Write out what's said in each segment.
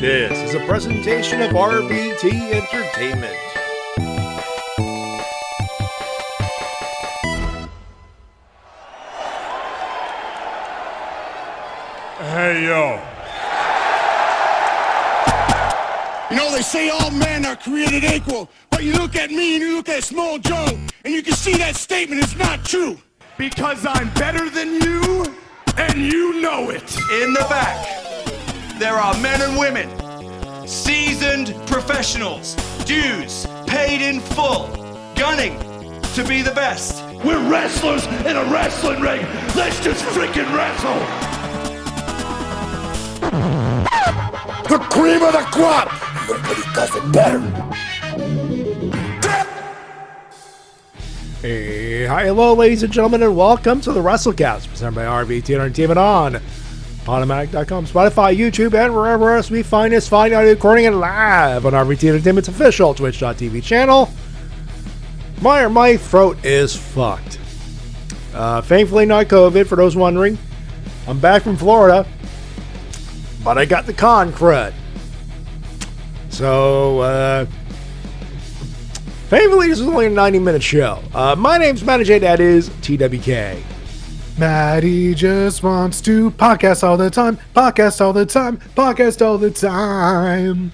This is a presentation of RVT Entertainment. Hey, yo. You know, they say all men are created equal, but you look at me and you look at Small Joe, and you can see that statement is not true. Because I'm better than you, and you know it. In the back, there are men and women, seasoned professionals, dudes paid in full, gunning to be the best. We're wrestlers in a wrestling ring. Let's just freaking wrestle. The cream of the crop! Nobody does it better. Hey, hi, hello, ladies and gentlemen, and welcome to the Wrestle-Cast, presented by RVT Entertainment on Automatic.com, Spotify, YouTube, and wherever else we find us. Find audio recording it live on RVT Entertainment's official Twitch.tv channel. My throat is fucked. Thankfully not COVID, for those wondering. I'm back from Florida, but I got the con-crud. So, thankfully this is only a 90-minute show. My name's Matty J, that is TWK. Matty just wants to podcast all the time, podcast all the time, podcast all the time.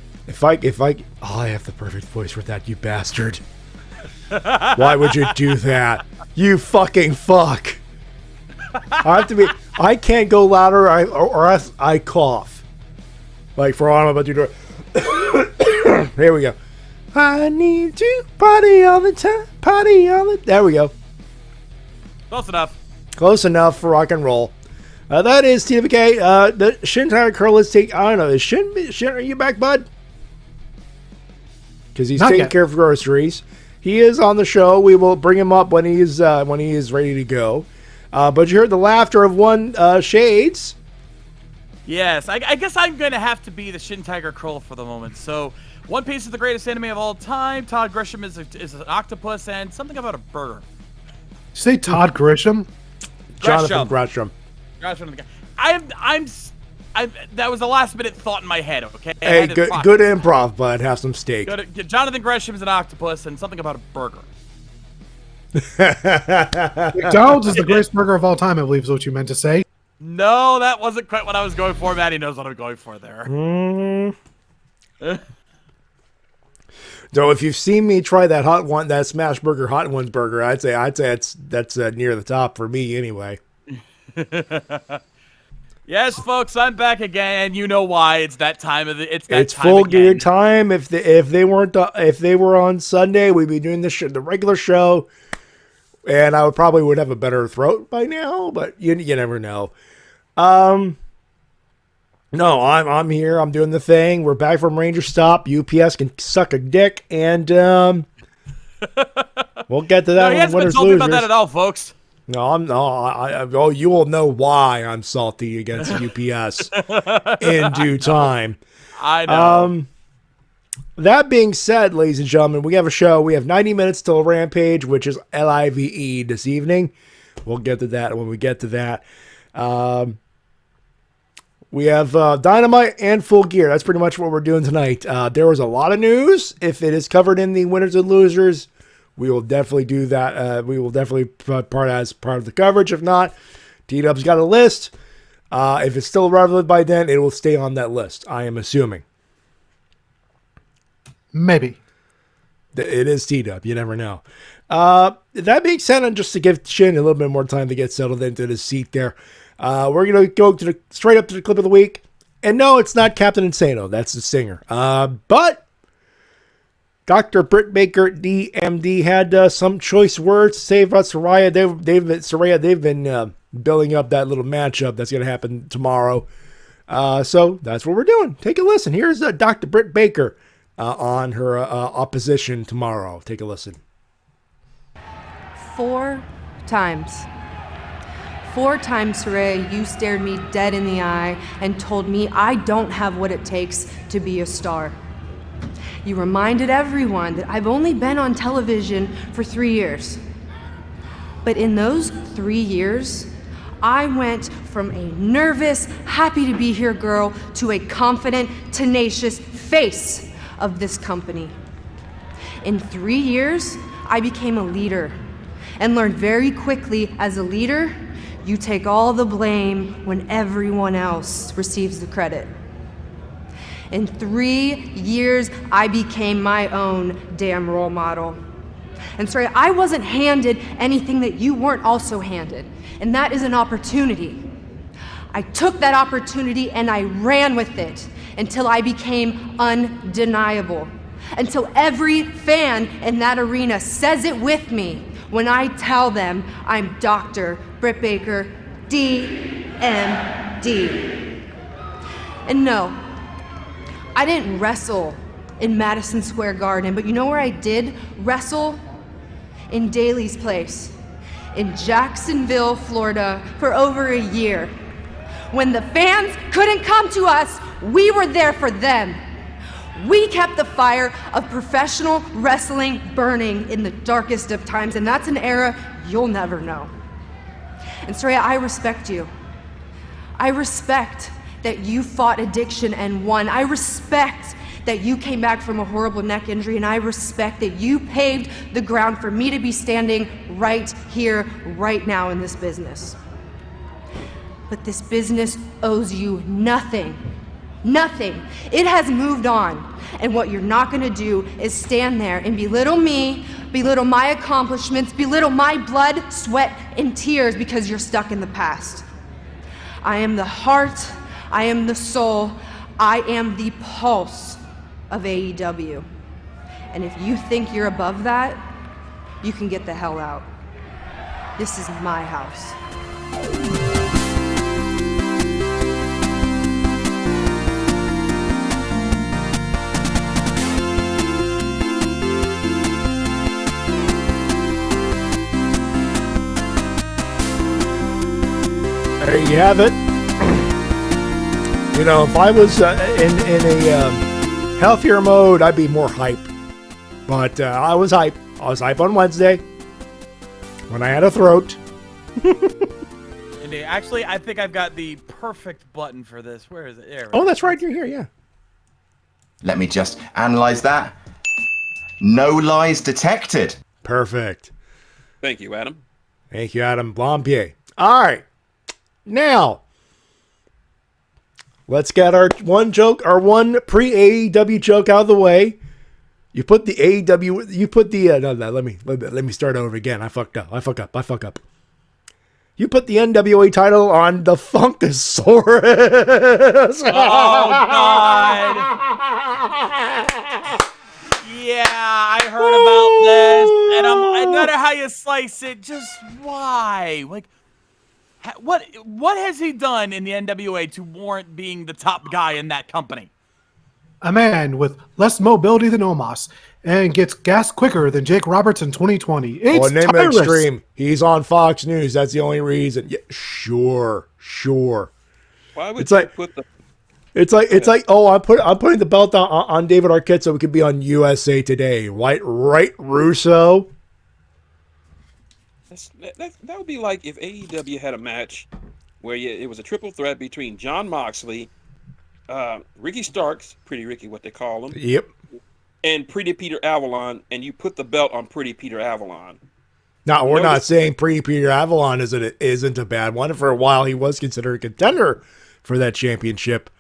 I have the perfect voice for that, you bastard. Why would you do that? You fucking fuck. I can't go louder or else I cough. Like for all I'm about to do. Here we go. I need to party all the time, party all the... There we go. Close enough. Close enough for rock and roll. That is TWK. The Shintigercurl is taking... I don't know. Is Shin, are you back, bud? Because he's taking care of groceries. He is on the show. We will bring him up when he is ready to go. But you heard the laughter of one Shades. Yes, I guess I'm going to have to be the Shintigercurl for the moment. So, One Piece is the greatest anime of all time. Todd Grisham is an octopus, and something about a burger. Say Todd Grisham? Jonathan Gresham. That was a last minute thought in my head, okay? Hey, good improv, bud. Have some steak. Jonathan Gresham is an octopus, and something about a burger. McDonald's is the greatest burger of all time, I believe is what you meant to say. No, that wasn't quite what I was going for. Matty knows what I'm going for there. So if you've seen me try that Smash Burger Hot Ones burger, I'd say that's near the top for me anyway. Yes, folks, I'm back again. You know why? It's that time of the. It's full gear time. If they were on Sunday, we'd be doing the regular show, and I would have a better throat by now. But you never know. No, I'm here. I'm doing the thing. We're back from Ranger Stop. UPS can suck a dick, and we'll get to that. No, he hasn't been talking about that at all, folks. No, you will know why I'm salty against UPS in due time. I know. That being said, ladies and gentlemen, we have a show. We have 90 minutes till Rampage, which is LIVE this evening. We'll get to that when we get to that. We have Dynamite and Full Gear. That's pretty much what we're doing tonight. There was a lot of news. If it is covered in the Winners and Losers, we will definitely do that. We will definitely put part of the coverage. If not, D-Dub's got a list. If it's still relevant by then, it will stay on that list, I am assuming. Maybe. It is T-Dub. You never know. That being said, and just to give Shin a little bit more time to get settled into his seat there, we're going to go straight up to the clip of the week. And no, it's not Captain Insano. That's the singer. But Dr. Britt Baker, DMD, had some choice words to say about Saraya. They've been building up that little matchup that's going to happen tomorrow. So that's what we're doing. Take a listen. Here's Dr. Britt Baker on her opposition tomorrow. Take a listen. 4 times. 4 times, Saraya, you stared me dead in the eye and told me I don't have what it takes to be a star. You reminded everyone that I've only been on television for 3 years. But in those 3 years, I went from a nervous, happy to be here girl to a confident, tenacious face of this company. In 3 years, I became a leader and learned very quickly as a leader, you take all the blame when everyone else receives the credit. In 3 years, I became my own damn role model. And sorry, I wasn't handed anything that you weren't also handed, and that is an opportunity. I took that opportunity and I ran with it until I became undeniable. Until every fan in that arena says it with me when I tell them I'm Dr. Britt Baker, DMD. And no, I didn't wrestle in Madison Square Garden, but you know where I did wrestle? In Daly's Place, in Jacksonville, Florida, for over a year. When the fans couldn't come to us, we were there for them. We kept the fire of professional wrestling burning in the darkest of times, and that's an era you'll never know. And Soraya, I respect you. I respect that you fought addiction and won. I respect that you came back from a horrible neck injury, and I respect that you paved the ground for me to be standing right here, right now in this business. But this business owes you nothing. Nothing. It has moved on. And what you're not gonna do is stand there and belittle me, belittle my accomplishments, belittle my blood, sweat, and tears because you're stuck in the past. I am the heart, I am the soul, I am the pulse of AEW. And if you think you're above that, you can get the hell out. This is my house. There you have it. You know, if I was in a healthier mode, I'd be more hype. But I was hype. I was hype on Wednesday when I had a throat. Indeed. Actually, I think I've got the perfect button for this. Where is it? There. Oh, that's right. You're here, yeah. Let me just analyze that. No lies detected. Perfect. Thank you, Adam. Thank you, Adam Blompier. All right. Now, let's get our one pre-AEW joke out of the way. You put the AEW, you put the, no, let me start over again. I fucked up. You put the NWA title on the Funkasaurus. Oh, God. Yeah, I heard about this. And no matter how you slice it, just why? Like, what has he done in the NWA to warrant being the top guy in that company? A man with less mobility than Omos and gets gas quicker than Jake Roberts in 2020. It's name Tyrus. Extreme. He's on Fox News. That's the only reason. Yeah, sure. Why would It's you like- put the... It's like, oh, I'm putting the belt on David Arquette so we could be on USA Today. Right, Russo. That would be like if AEW had a match where it was a triple threat between Jon Moxley, Ricky Starks, Pretty Ricky, what they call him, Yep. and Pretty Peter Avalon, and you put the belt on Pretty Peter Avalon. Now, we're not Notice- saying Pretty Peter Avalon isn't a bad one. For a while, he was considered a contender for that championship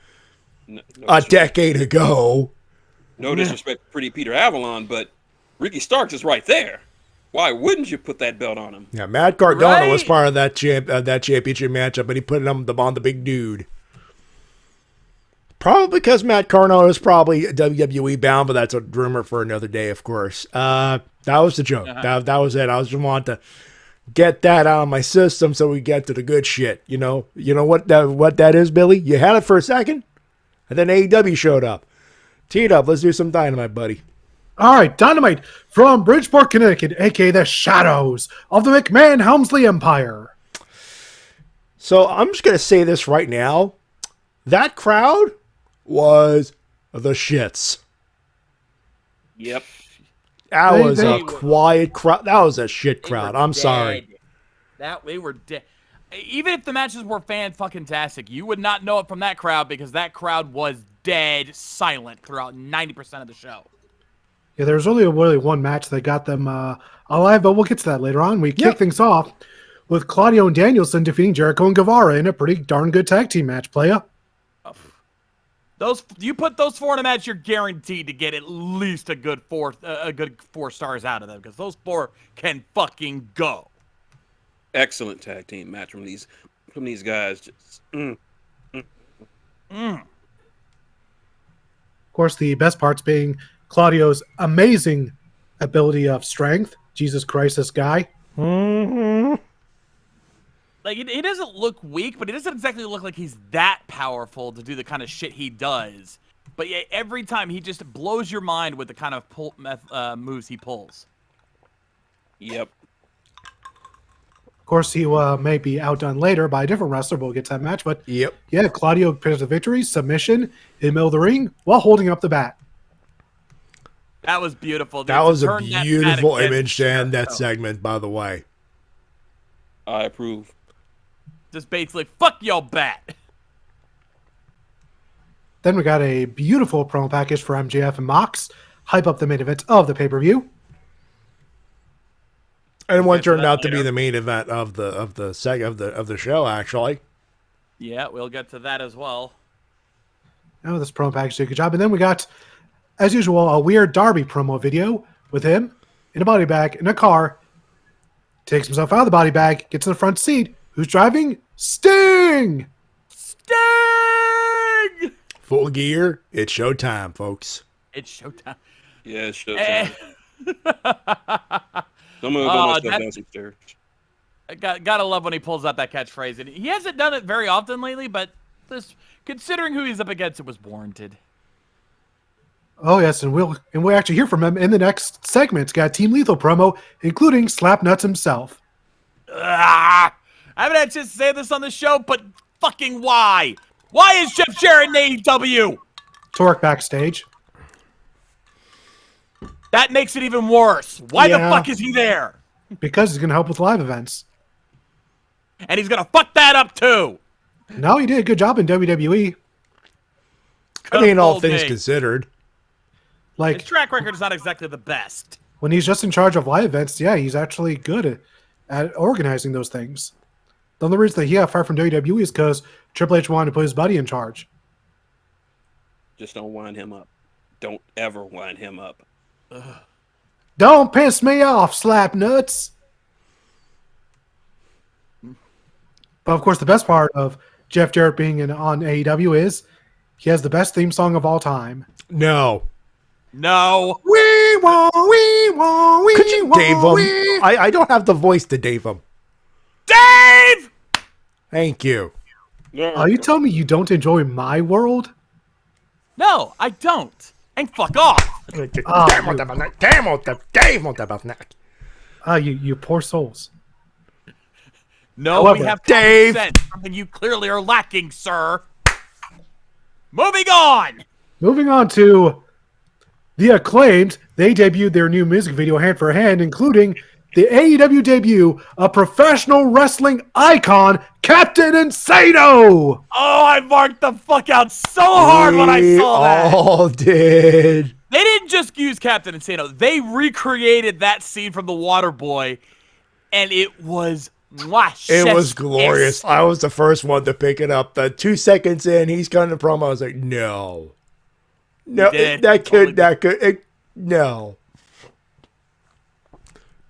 No a disrespect- decade ago. No disrespect to Pretty Peter Avalon, but Ricky Starks is right there. Why wouldn't you put that belt on him? Yeah, Matt Cardona was Right. part of that championship matchup, but he put it on the big dude. Probably because Matt Cardona is probably WWE bound, but that's a rumor for another day, of course. That was the joke. That was it. I just wanted to get that out of my system so we get to the good shit. You know what that is, Billy? You had it for a second, and then AEW showed up. Teed up. Let's do some Dynamite, buddy. All right, Dynamite from Bridgeport, Connecticut, aka the Shadows of the McMahon-Helmsley Empire. So I'm just gonna say this right now. That crowd was the shits. Yep. That was they a quiet crowd. That was a shit crowd. I'm sorry. They were dead. Even if the matches were fan-fucking-tastic, you would not know it from that crowd because that crowd was dead silent throughout 90% of the show. Yeah, there was only really one match that got them alive, but we'll get to that later on. We kick things off with Claudio and Danielson defeating Jericho and Guevara in a pretty darn good tag team match, playa. You put those 4 in a match, you're guaranteed to get at least a good 4 stars out of them because those 4 can fucking go. Excellent tag team match from these guys. Just, Of course, the best parts being Claudio's amazing ability of strength. Jesus Christ, this guy. Like, he doesn't look weak, but he doesn't exactly look like he's that powerful to do the kind of shit he does. But yeah, every time he just blows your mind with the kind of moves he pulls. Yep. Of course, he may be outdone later by a different wrestler, but we'll get to that match. But yeah, Claudio picks the victory, submission in the middle of the ring while holding up the bat. That was beautiful. That was a beautiful image to end that segment, by the way. I approve. Just basically, fuck your bat. Then we got a beautiful promo package for MJF and Mox. Hype up the main event of the pay-per-view. And one turned out to be the main event of the show, actually. Yeah, we'll get to that as well. Oh, this promo package did a good job. And then we got, as usual, a Weird Darby promo video with him in a body bag in a car. Takes himself out of the body bag, gets in the front seat. Who's driving? Sting! Sting! Full gear. It's showtime, folks. It's showtime. Yeah, it's showtime. Someone will go down some stairs. Gotta love when he pulls out that catchphrase. And he hasn't done it very often lately, but this, considering who he's up against, it was warranted. Oh yes, and we'll actually hear from him in the next segment. Got Team Lethal promo, including Slapnuts himself. I haven't had a chance to say this on the show, but fucking why? Why is Jeff Jarrett in AEW? Torque backstage. That makes it even worse. Why the fuck is he there? Because he's going to help with live events. And he's going to fuck that up too. No, he did a good job in WWE. I mean, all things considered. Like, his track record is not exactly the best. When he's just in charge of live events, yeah, he's actually good at organizing those things. The only reason that he got fired from WWE is because Triple H wanted to put his buddy in charge. Just don't wind him up. Don't ever wind him up. Ugh. Don't piss me off, Slapnuts. But of course, the best part of Jeff Jarrett being on AEW is he has the best theme song of all time. No. We want, we Could you Dave him? I don't have the voice to Dave him. Dave! Thank you. Are you telling me you don't enjoy My World? No, I don't. And fuck off. You poor souls. No, However, we have Dave. something you clearly are lacking, sir. Moving on. Moving on to the Acclaimed. They debuted their new music video, Hand for Hand, including the AEW debut of professional wrestling icon, Captain Insano. Oh, I marked the fuck out so hard when I saw that. All did. They didn't just use Captain Insano. They recreated that scene from The Waterboy, and it was it was glorious. I was the first one to pick it up. The 2 seconds in, he's cutting the promo. I was like, no. No, that could, no.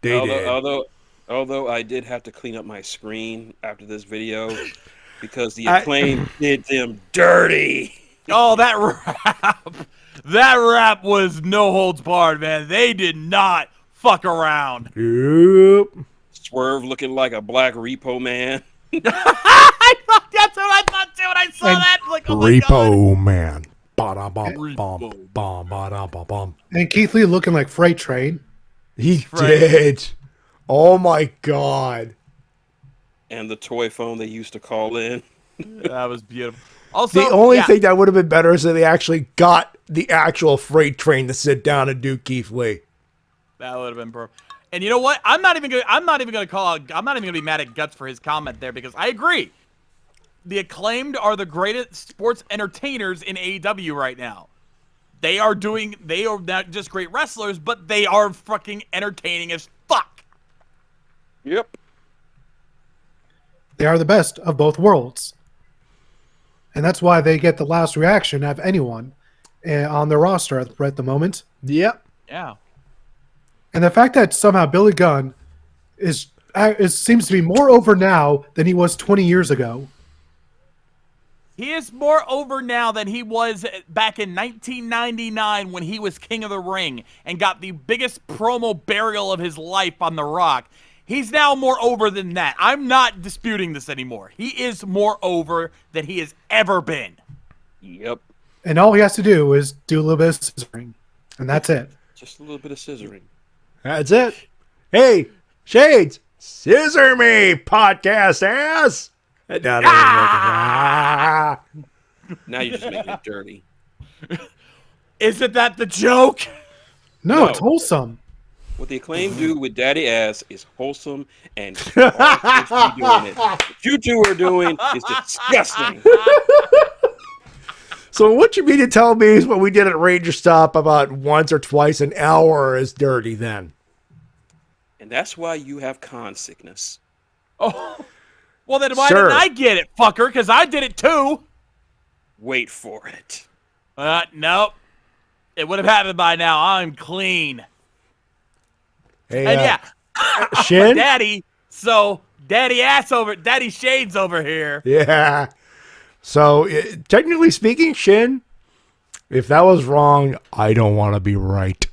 They did. Although I did have to clean up my screen after this video because the Acclaim did them dirty. Oh, that rap was no holds barred, man. They did not fuck around. Yep. Swerve looking like a black repo man. That's what I thought too when I saw that. Like, oh Repo Man. And Keith Lee looking like Freight Train. He did. Oh my God. And the toy phone they used to call in. That was beautiful. Also, the only thing that would have been better is that they actually got the actual Freight Train to sit down and do Keith Lee. That would have been perfect. And you know what? I'm not even gonna be mad at Guts for his comment there because I agree. The Acclaimed are the greatest sports entertainers in AEW right now. They are not just great wrestlers, but they are fucking entertaining as fuck. Yep. They are the best of both worlds. And that's why they get the last reaction of anyone on their roster at the moment. Yep. Yeah. And the fact that somehow Billy Gunn seems to be more over now than he was 20 years ago. He is more over now than he was back in 1999 when he was King of the Ring and got the biggest promo burial of his life on The Rock. He's now more over than that. I'm not disputing this anymore. He is more over than he has ever been. Yep. And all he has to do is do a little bit of scissoring. And that's it. Just a little bit of scissoring. That's it. Hey, Shades, scissor me, podcast ass. Now you're just making it dirty. Isn't that the joke? No, No. it's wholesome. What the Acclaim do with daddy ass is wholesome and all supposed to be doing it. What you two are doing is disgusting. So what you mean to tell me is what we did at Ranger Stop about once or twice an hour is dirty then? And that's why you have con sickness. Oh, well then why Sir. didn't I get it, fucker? Because I did it too. Wait for it. Nope. It would have happened by now. I'm clean. Hey, And yeah, Shin? daddy Shades over here. Yeah. So technically speaking, Shin, if that was wrong, I don't want to be right.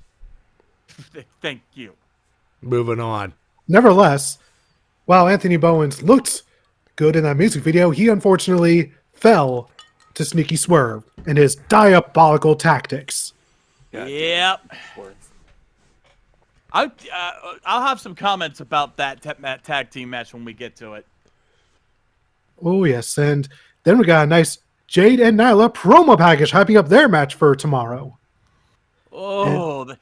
Thank you. Moving on. Nevertheless, while Anthony Bowens looked good in that music video, he unfortunately fell to Sneaky Swerve and his diabolical tactics. God Yep. damn it. I'll have some comments about that tag team match when we get to it. Oh, yes. And then we got a nice Jade and Nyla promo package hyping up their match for tomorrow. Oh,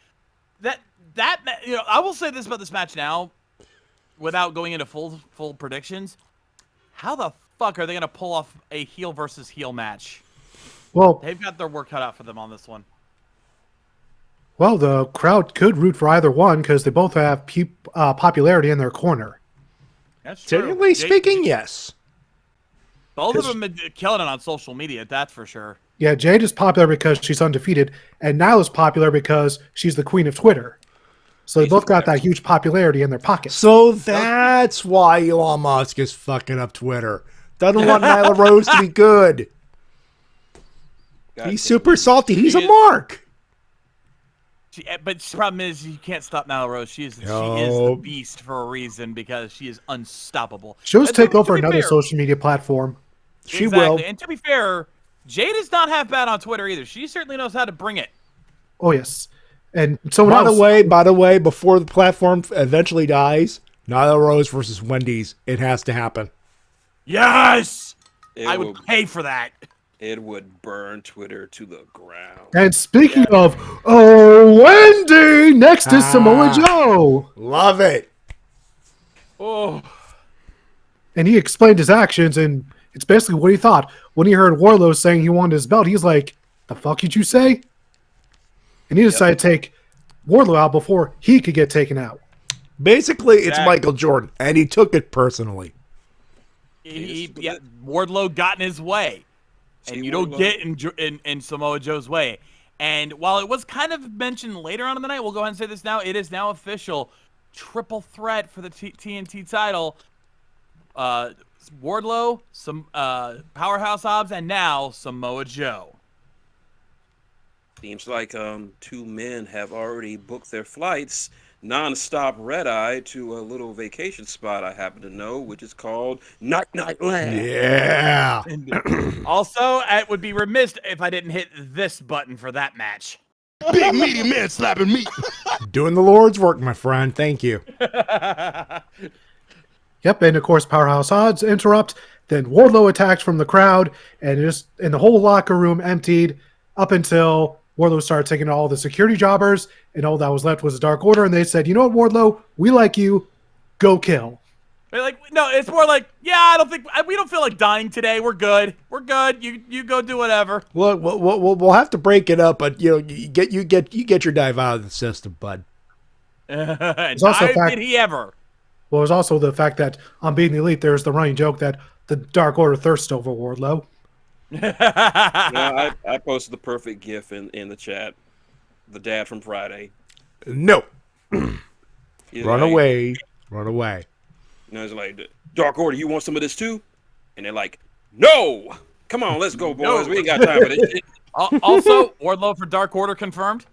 I will say this about this match now, without going into full predictions. How the fuck are they gonna pull off a heel versus heel match? Well, They've got their work cut out for them on this one. well, the crowd could root for either one because they both have popularity in their corner. That's true. Technically speaking, yes. Both of them are killing it on social media, that's for sure. Yeah, Jade is popular because she's undefeated, and Nyla's popular because she's the queen of Twitter. So they both got that huge popularity in their pockets. So that's why Elon Musk is fucking up Twitter. Doesn't want Nyla Rose to be good. God He's damn super it. salty. He's a is- mark. But the problem is you can't stop Nyla Rose. She is the Nope. beast for a reason because she is unstoppable. She'll just And take over to be another fair- social media platform. She Exactly. will. And to be fair, Jade is not half bad on Twitter either. She certainly knows how to bring it. Oh, yes. And someone By else. the way, before the platform eventually dies, Nyla Rose versus Wendy's, it has to happen. Yes! It I would pay for that. It would burn Twitter to the ground. And speaking of, Wendy, next is Samoa Joe. Love it. Oh, And he explained his actions, and it's basically what he thought. When he heard Warlow saying he wanted his belt, he's like, the fuck did you say? And he decided to take Warlow out before he could get taken out. Basically, it's Exactly. Michael Jordan, and he took it personally. Wardlow got in his way. See, And you don't Wardlow- get in Samoa Joe's way. And while it was kind of mentioned later on in the night, we'll go ahead and say this now. It is now official. Triple threat for the TNT title. Wardlow, some Powerhouse Hobbs, and now Samoa Joe. Seems like two men have already booked their flights non-stop red-eye to a little vacation spot I happen to know, which is called Night Night Land. Yeah. Also, it would be remiss if I didn't hit this button for that match. Big meaty man slapping meat. Doing the Lord's work, my friend. Thank you. Yep, and of course, Powerhouse Odds interrupt. Then Wardlow attacks from the crowd, and the whole locker room emptied up until Wardlow started taking all the security jobbers, and all that was left was the Dark Order, and they said, you know what, Wardlow, we like you, go kill. They're like, no, it's more like, yeah, we don't feel like dying today. We're good. We're good. You go do whatever. Look, we'll have to break it up, but you get your dive out of the system, bud. Neither did he ever. Well, there's also the fact that on Being the Elite, there's the running joke that the Dark Order thirsts over Wardlow. I posted the perfect GIF in the chat. The dad from Friday. No. He's Run like, away. Run away. And I was like, Dark Order, you want some of this too? And they're like, no! Come on, let's go, boys. We ain't got time for this shit. Also, Wardlow for Dark Order confirmed.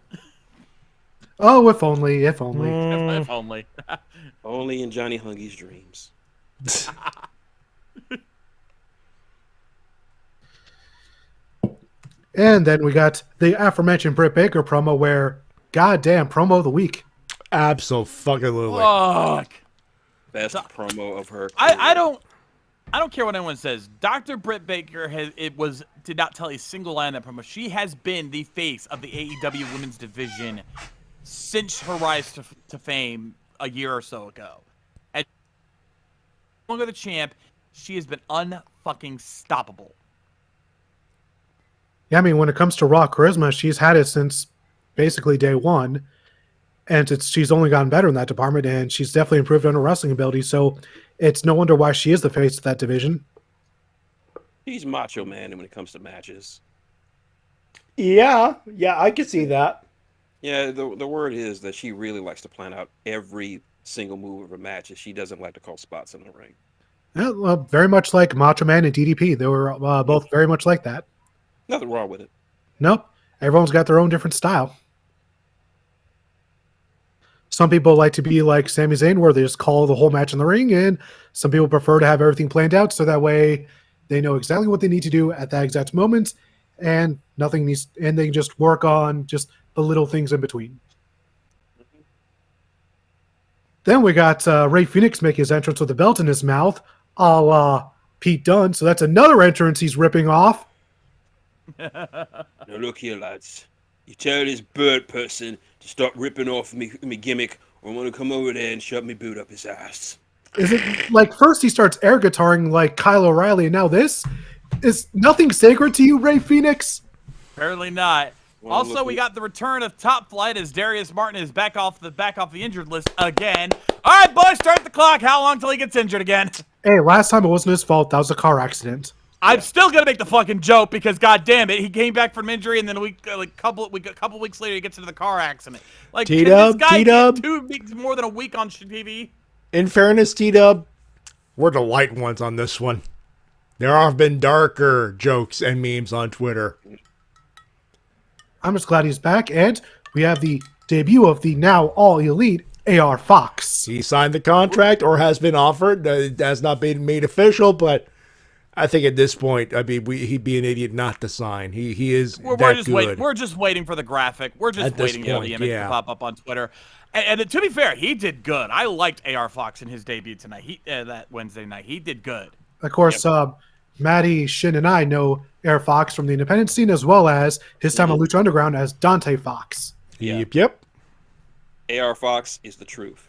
Oh, if only, if only. If only. Only in Johnny Hungy's dreams. And then we got the aforementioned Britt Baker promo where, goddamn, promo of the week. Absolutely. Fuck. Best promo of her. I don't care what anyone says. Dr. Britt Baker did not tell a single line in that promo. She has been the face of the AEW women's division since her rise to fame a year or so ago. And no longer the champ, she has been unfucking stoppable. Yeah, I mean, when it comes to raw charisma, she's had it since basically day one. And she's only gotten better in that department, and she's definitely improved on her wrestling ability. So it's no wonder why she is the face of that division. He's Macho Man when it comes to matches. Yeah, I can see that. Yeah, the word is that she really likes to plan out every single move of her matches. She doesn't like to call spots in the ring. Yeah, well, very much like Macho Man and DDP. They were both very much like that. Nothing wrong with it. Nope. Everyone's got their own different style. Some people like to be like Sami Zayn, where they just call the whole match in the ring, and some people prefer to have everything planned out so that way they know exactly what they need to do at that exact moment, and nothing needs, and they can just work on just the little things in between. Then we got Rey Fenix make his entrance with a belt in his mouth, a la Pete Dunne. So that's another entrance he's ripping off. Now look here, lads. You tell this bird person to stop ripping off me gimmick, or I'm gonna come over there and shove me boot up his ass. Is it like first he starts air guitaring like Kyle O'Reilly, and now this? Is nothing sacred to you, Rey Fenix? Apparently not. Well, Also, we got the return of Top Flight as Darius Martin is back off the injured list again. All right, boys, start the clock. How long till he gets injured again? Hey, last time it wasn't his fault. That was a car accident. I'm still gonna make the fucking joke because, god damn it, he came back from injury and then a couple weeks later he gets into the car accident. Like, can this guy get 2 weeks more than a week on TV? In fairness, T-Dub, we're the light ones on this one. There have been darker jokes and memes on Twitter. I'm just glad he's back, and we have the debut of the now all-elite AR Fox. He signed the contract or has been offered. It has not been made official, but I think at this point, I mean, he'd be an idiot not to sign. He is We're just good. waiting. We're just waiting for the graphic. We're just waiting for the image to pop up on Twitter. And to be fair, he did good. I liked AR Fox in his debut tonight. That Wednesday night, he did good. Of course, Matty, Shin, and I know AR Fox from the independent scene, as well as his time on Lucha Underground as Dante Fox. Yep. AR Fox is the truth.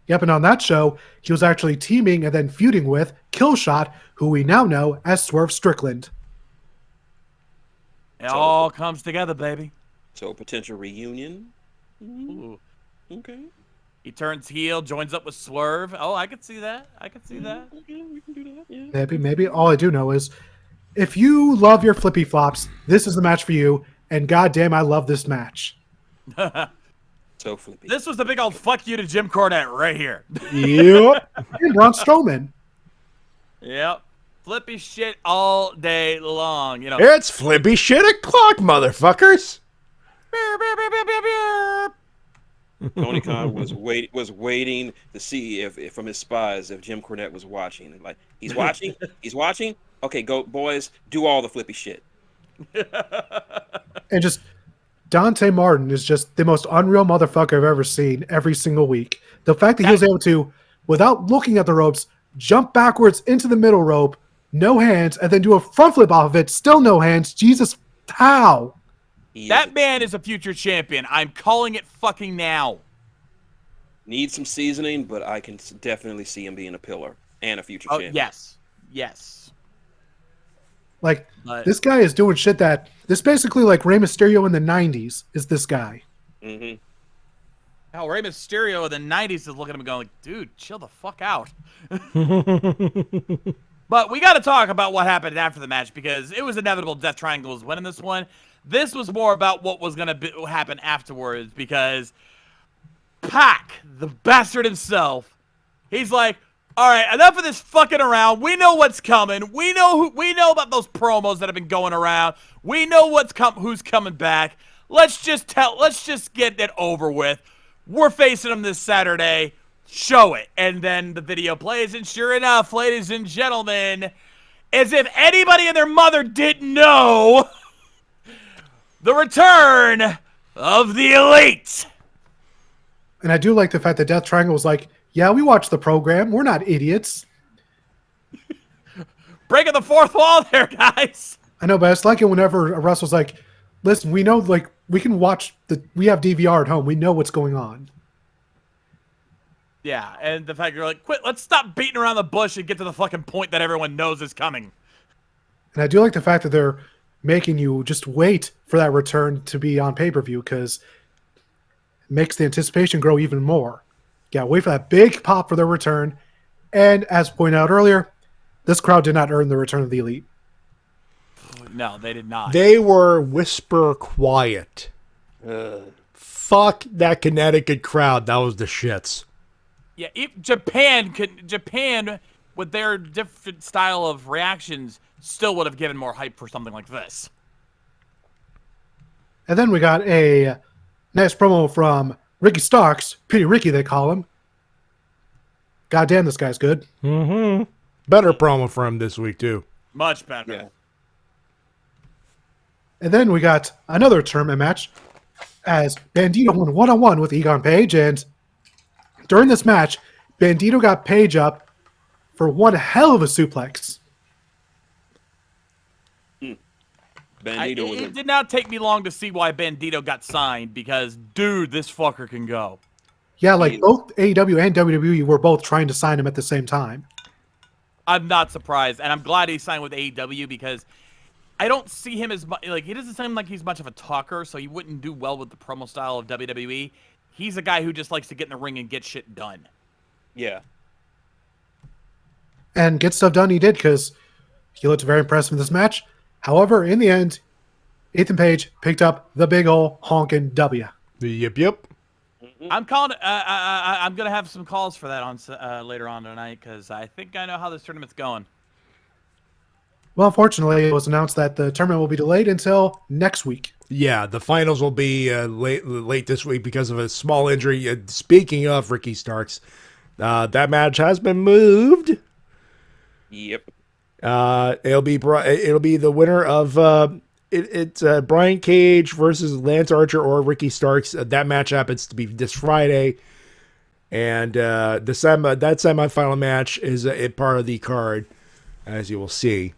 Yep, and on that show, he was actually teaming and then feuding with Killshot, who we now know as Swerve Strickland. It all comes together, baby. So potential reunion. Ooh. Okay. He turns heel, joins up with Swerve. Oh, I could see that. Okay, we can do that. Yeah. Maybe. All I do know is, if you love your flippy flops, this is the match for you. And goddamn, I love this match. So flippy. This was the big old fuck you to Jim Cornette right here. Yep. And Braun Strowman. Yep. Flippy shit all day long. You know. It's flippy shit o'clock, motherfuckers. Tony Khan was waiting to see if from his spies if Jim Cornette was watching. Like, he's watching. Okay, go boys, do all the flippy shit. And just Dante Martin is just the most unreal motherfucker I've ever seen every single week. The fact that he was able to, without looking at the ropes, jump backwards into the middle rope, no hands, and then do a front flip off of it, still no hands. Jesus, how? That man is a future champion. I'm calling it fucking now. Needs some seasoning, but I can definitely see him being a pillar and a future champion. Yes. Like, this guy is doing shit this basically like Rey Mysterio in the 90s is this guy. Mm-hmm. Hell, Rey Mysterio in the 90s is looking at him going like, dude, chill the fuck out. But we got to talk about what happened after the match because it was inevitable Death Triangle was winning this one. This was more about what was going to happen afterwards because Pac, the bastard himself, he's like, all right, enough of this fucking around. We know what's coming. We know about those promos that have been going around. We know who's coming back. Let's just get it over with. We're facing them this Saturday. Show it. And then the video plays, and sure enough, ladies and gentlemen, as if anybody and their mother didn't know, the return of the Elite. And I do like the fact that Death Triangle was like, yeah, we watched the program. We're not idiots. Breaking the fourth wall there, guys. I know, but it's like it whenever Russell's like, listen, we know, like, we can watch we have DVR at home. We know what's going on. Yeah, and the fact you're like, let's stop beating around the bush and get to the fucking point that everyone knows is coming. And I do like the fact that they're making you just wait for that return to be on pay-per-view because it makes the anticipation grow even more. Yeah, wait for that big pop for their return. And as pointed out earlier, this crowd did not earn the return of the Elite. No, they did not. They were whisper quiet. Fuck that Connecticut crowd. That was the shits. Yeah, Japan with their different style of reactions still would have given more hype for something like this. And then we got a nice promo from Ricky Starks, Pretty Ricky they call him. Goddamn, this guy's good. Mm-hmm. Better promo for him this week too. Much better. Yeah. And then we got another tournament match as Bandito went one-on-one with Egon Page, and during this match, Bandito got Page up for one hell of a suplex. It did not take me long to see why Bandito got signed because, dude, this fucker can go. Yeah, like both AEW and WWE were both trying to sign him at the same time. I'm not surprised, and I'm glad he signed with AEW because I don't see him as much, like, he doesn't seem like he's much of a talker, so he wouldn't do well with the promo style of WWE. He's a guy who just likes to get in the ring and get shit done. Yeah. And get stuff done he did because he looked very impressive in this match. However, in the end, Ethan Page picked up the big ol' honkin' W. Yep. I'm calling. I'm gonna have some calls for that on later on tonight because I think I know how this tournament's going. Well, unfortunately, it was announced that the tournament will be delayed until next week. Yeah, the finals will be late this week because of a small injury. Speaking of Ricky Starks, that match has been moved. Yep. It'll be the winner of it's Brian Cage versus Lance Archer or Ricky Starks. That match happens to be this Friday, and that semifinal match is a part of the card, as you will see.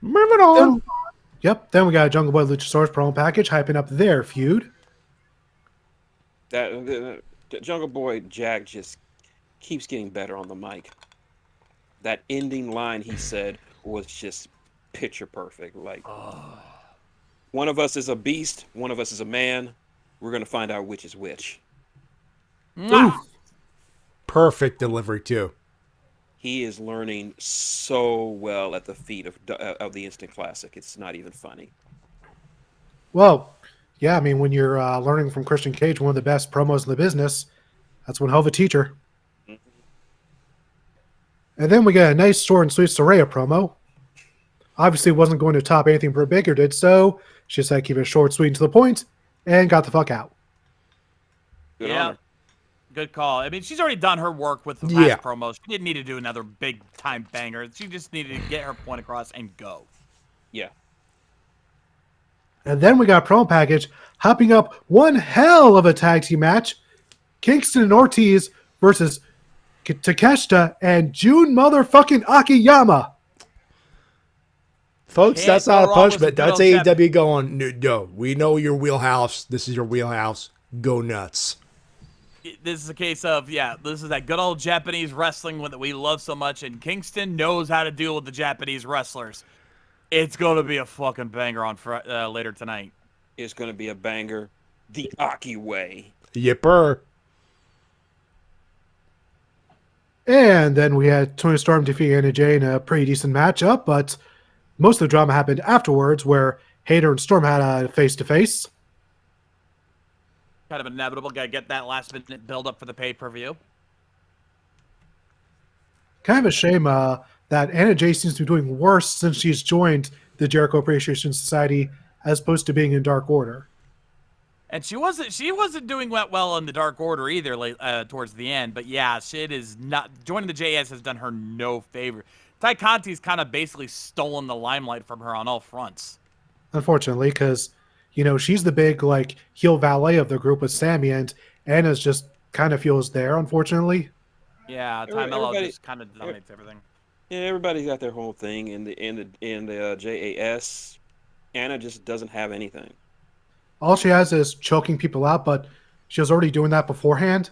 Moving on. Then we got a Jungle Boy Luchasaurus promo package hyping up their feud. The Jungle Boy Jack just keeps getting better on the mic. That ending line he said was just picture perfect. Like, one of us is a beast, one of us is a man. We're going to find out which is which. Perfect delivery, too. He is learning so well at the feet of the Instant Classic. It's not even funny. Well, yeah, I mean, when you're learning from Christian Cage, one of the best promos in the business, that's one hell of a teacher. Mm-hmm. And then we got a nice short and sweet Saraya promo. Obviously, wasn't going to top anything Britt Baker did, so she decided to keep it short, sweet, and to the point, and got the fuck out. Good on her. Good call. I mean, she's already done her work with the past promos. She didn't need to do another big-time banger. She just needed to get her point across and go. Yeah. And then we got a promo package hopping up one hell of a tag team match. Kingston and Ortiz versus Takeshita and Jun motherfucking Akiyama. Folks, Can't that's go not a wrong with punishment. some That's good old AEW going, no, we know your wheelhouse. This is your wheelhouse. Go nuts. This is a case of, this is that good old Japanese wrestling that we love so much, and Kingston knows how to deal with the Japanese wrestlers. It's going to be a fucking banger on later tonight. It's going to be a banger the Aki way. Yipper. And then we had Tony Storm defeat Anna Jay in a pretty decent matchup, but most of the drama happened afterwards where Hayter and Storm had a face-to-face. Kind of inevitable. Got to get that last-minute build-up for the pay-per-view. Kind of a shame that Anna Jay seems to be doing worse since she's joined the Jericho Appreciation Society as opposed to being in Dark Order. And she wasn't doing that well in the Dark Order either towards the end. But yeah, shit is not joining the JS has done her no favor. Ty Conti's kind of basically stolen the limelight from her on all fronts. Unfortunately, because she's the big heel valet of the group with Sammy, and Anna's just kind of feels there. Unfortunately. Yeah, Ty Mello just kind of dominates everything. Yeah, everybody's got their whole thing in the JAS. Anna just doesn't have anything. All she has is choking people out, but she was already doing that beforehand.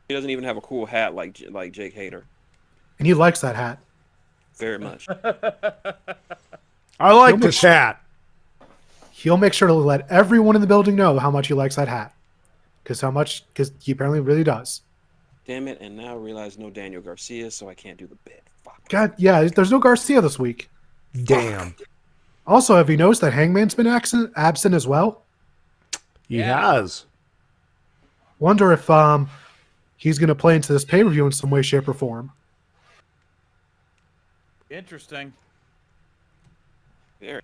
He doesn't even have a cool hat like Jake Hayter. And he likes that hat. Very much. I like this hat. He'll make sure to let everyone in the building know how much he likes that hat. Because he apparently really does. Damn it, and now I realize no Daniel Garcia, so I can't do the bit. Fuck. God, yeah, there's no Garcia this week. Damn. Also, have you noticed that Hangman's been absent as well? He has. Wonder if he's going to play into this pay-per-view in some way, shape, or form. Interesting. Very.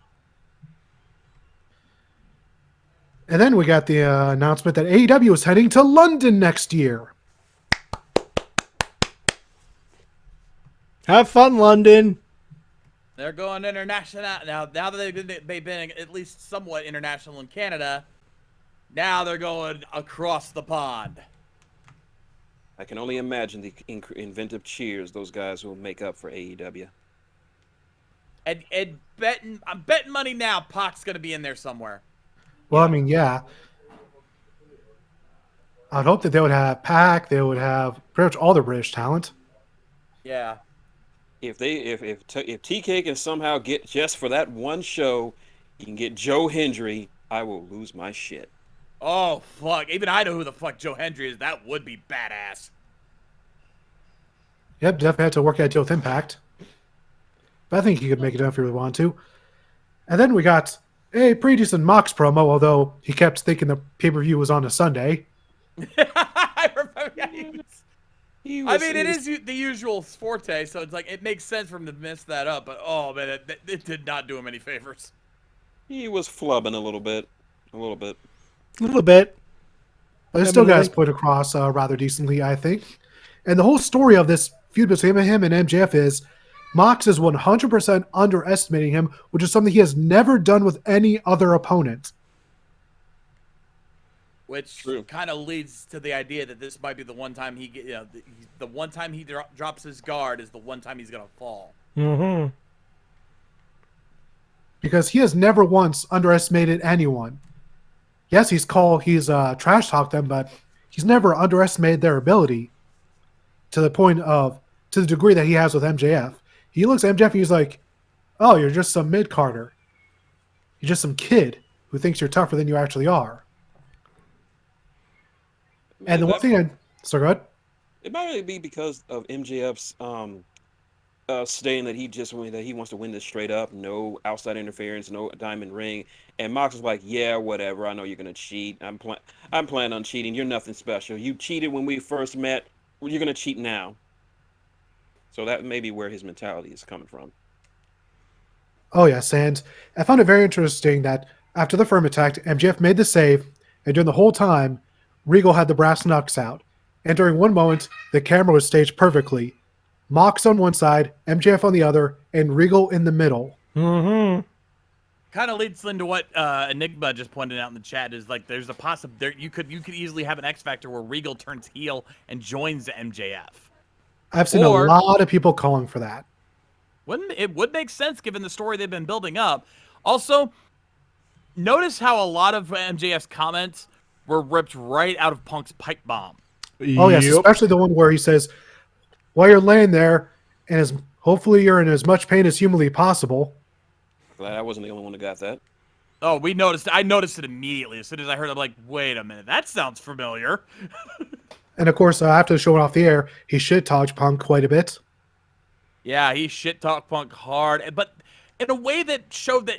And then we got the announcement that AEW is heading to London next year. Have fun, London. They're going international now. Now that they've been at least somewhat international in Canada, now they're going across the pond. I can only imagine the inventive cheers those guys will make up for AEW. And I'm betting money now Pac's going to be in there somewhere. Well, I mean, yeah. I'd hope that they would have Pac. They would have pretty much all the British talent. Yeah. If TK can somehow get just for that one show, he can get Joe Hendry, I will lose my shit. Oh fuck! Even I know who the fuck Joe Hendry is. That would be badass. Yep, definitely had to work that deal with Impact. But I think he could make it done if he really wanted to. And then we got a pretty decent Mox promo, although he kept thinking the pay-per-view was on a Sunday. I remember. I mean, it is the usual forte, so it's like it makes sense for him to mess that up. But oh man, it did not do him any favors. He was flubbing a little bit. A little bit. But it still got his point across rather decently, I think. And the whole story of this feud between him and MJF is Mox is 100% underestimating him, which is something he has never done with any other opponent. Which kind of leads to the idea that this might be the one time the one time he drops his guard is the one time he's gonna fall. Mm-hmm. Because he has never once underestimated anyone. Yes, he's trash talked them, but he's never underestimated their ability to the degree that he has with MJF. He looks at MJF and he's like, "Oh, you're just some mid-carder. You're just some kid who thinks you're tougher than you actually are." And the one thing so go ahead. It might really be because of MJF's stating that he wants to win this straight up, no outside interference, no diamond ring. And Mox was like, "Yeah, whatever. I know you're gonna cheat. I'm planning on cheating. You're nothing special. You cheated when we first met. Well, you're gonna cheat now." So that may be where his mentality is coming from. Oh yes, and I found it very interesting that after the firm attack, MJF made the save, and during the whole time, Regal had the brass knucks out. And during one moment, the camera was staged perfectly. Mox on one side, MJF on the other, and Regal in the middle. Mm-hmm. Kind of leads into what Enigma just pointed out in the chat is like there's a possibility you could easily have an X Factor where Regal turns heel and joins MJF. I've seen a lot of people calling for that. It would make sense given the story they've been building up. Also, notice how a lot of MJF's comments were ripped right out of Punk's pipe bomb. Oh, yes, especially the one where he says, while you're laying there, and hopefully you're in as much pain as humanly possible. Glad I wasn't the only one that got that. Oh, we noticed. I noticed it immediately. As soon as I heard it, I'm like, wait a minute. That sounds familiar. And, of course, after showing off the air, he shit-talked Punk quite a bit. Yeah, he shit-talked Punk hard. But in a way that showed that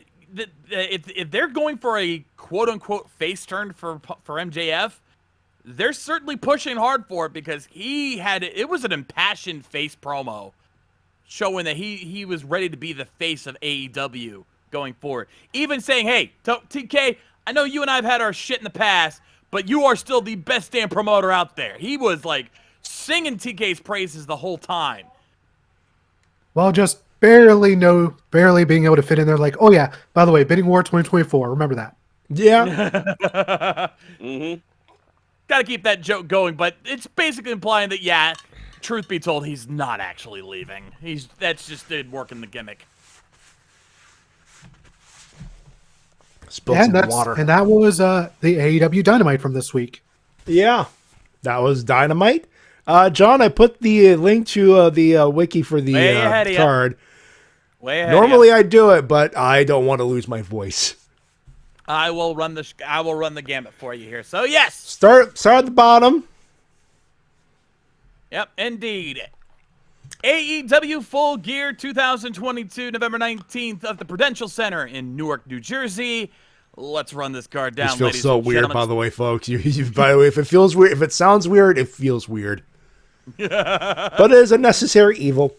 if they're going for a quote-unquote face turn for MJF, they're certainly pushing hard for it because it was an impassioned face promo showing that he was ready to be the face of AEW going forward. Even saying, hey, TK, I know you and I have had our shit in the past, but you are still the best damn promoter out there. He was like singing TK's praises the whole time. Well, just barely being able to fit in there like, oh yeah, by the way, Bidding War 2024, remember that. Yeah. Gotta keep that joke going, but it's basically implying that, yeah, truth be told, he's not actually leaving. That's just working the gimmick. Spilled some water. And that was the AEW Dynamite from this week. Yeah, that was Dynamite. John, I put the link to the wiki for the card. Way ahead. Normally I do it, but I don't want to lose my voice. I will run the gamut for you here. So yes, start at the bottom. Yep, indeed. AEW Full Gear 2022, November 19th of the Prudential Center in Newark, New Jersey. Let's run this card down. This feels so weird, by the way, folks. By the way, if it feels weird, if it sounds weird, it feels weird. But it is a necessary evil.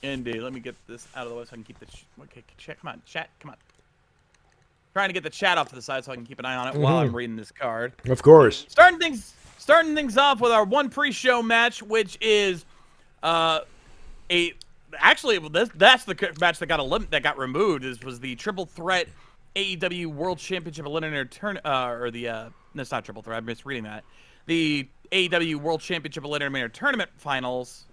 Indeed. Let me get this out of the way so I can keep the chat. Come on, chat. Come on. Trying to get the chat off to the side so I can keep an eye on it while I'm reading this card. Of course. Starting things off with our one pre-show match, which is that's the match that got removed. Was the triple threat AEW World Championship Eliminator that's not triple threat. I'm misreading that. The AEW World Championship Eliminator Tournament Finals.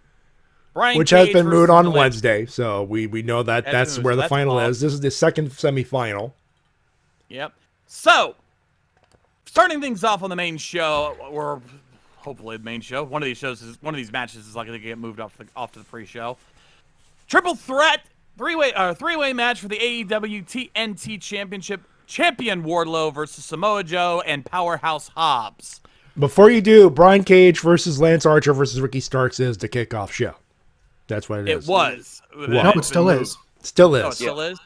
Which has been moved on Wednesday, so we know that's where the final is. This is the second semifinal. Yep. So, starting things off on the main show, or hopefully the main show. One of these matches is likely to get moved off to the pre-show. Triple threat three-way match for the AEW TNT Championship. Champion Wardlow versus Samoa Joe and Powerhouse Hobbs. Before you do, Brian Cage versus Lance Archer versus Ricky Starks is the kickoff show. That's what it is. It was. No, it still is. Still is. Oh, it still is?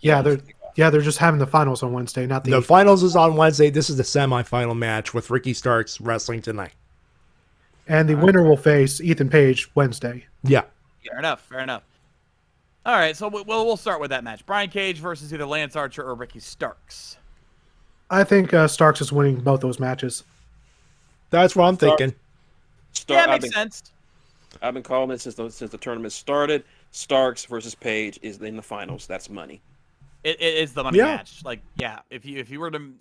Yeah, they're just having the finals on Wednesday, not the finals is on Wednesday. This is the semifinal match with Ricky Starks wrestling tonight. And the winner will face Ethan Page Wednesday. Yeah. Fair enough. All right, so we'll start with that match. Brian Cage versus either Lance Archer or Ricky Starks. I think Starks is winning both those matches. That's what I'm thinking. Yeah, makes sense. I've been calling it since the tournament started. Starks versus Page is in the finals. That's money. It is the money match. Like, yeah, if you were gonna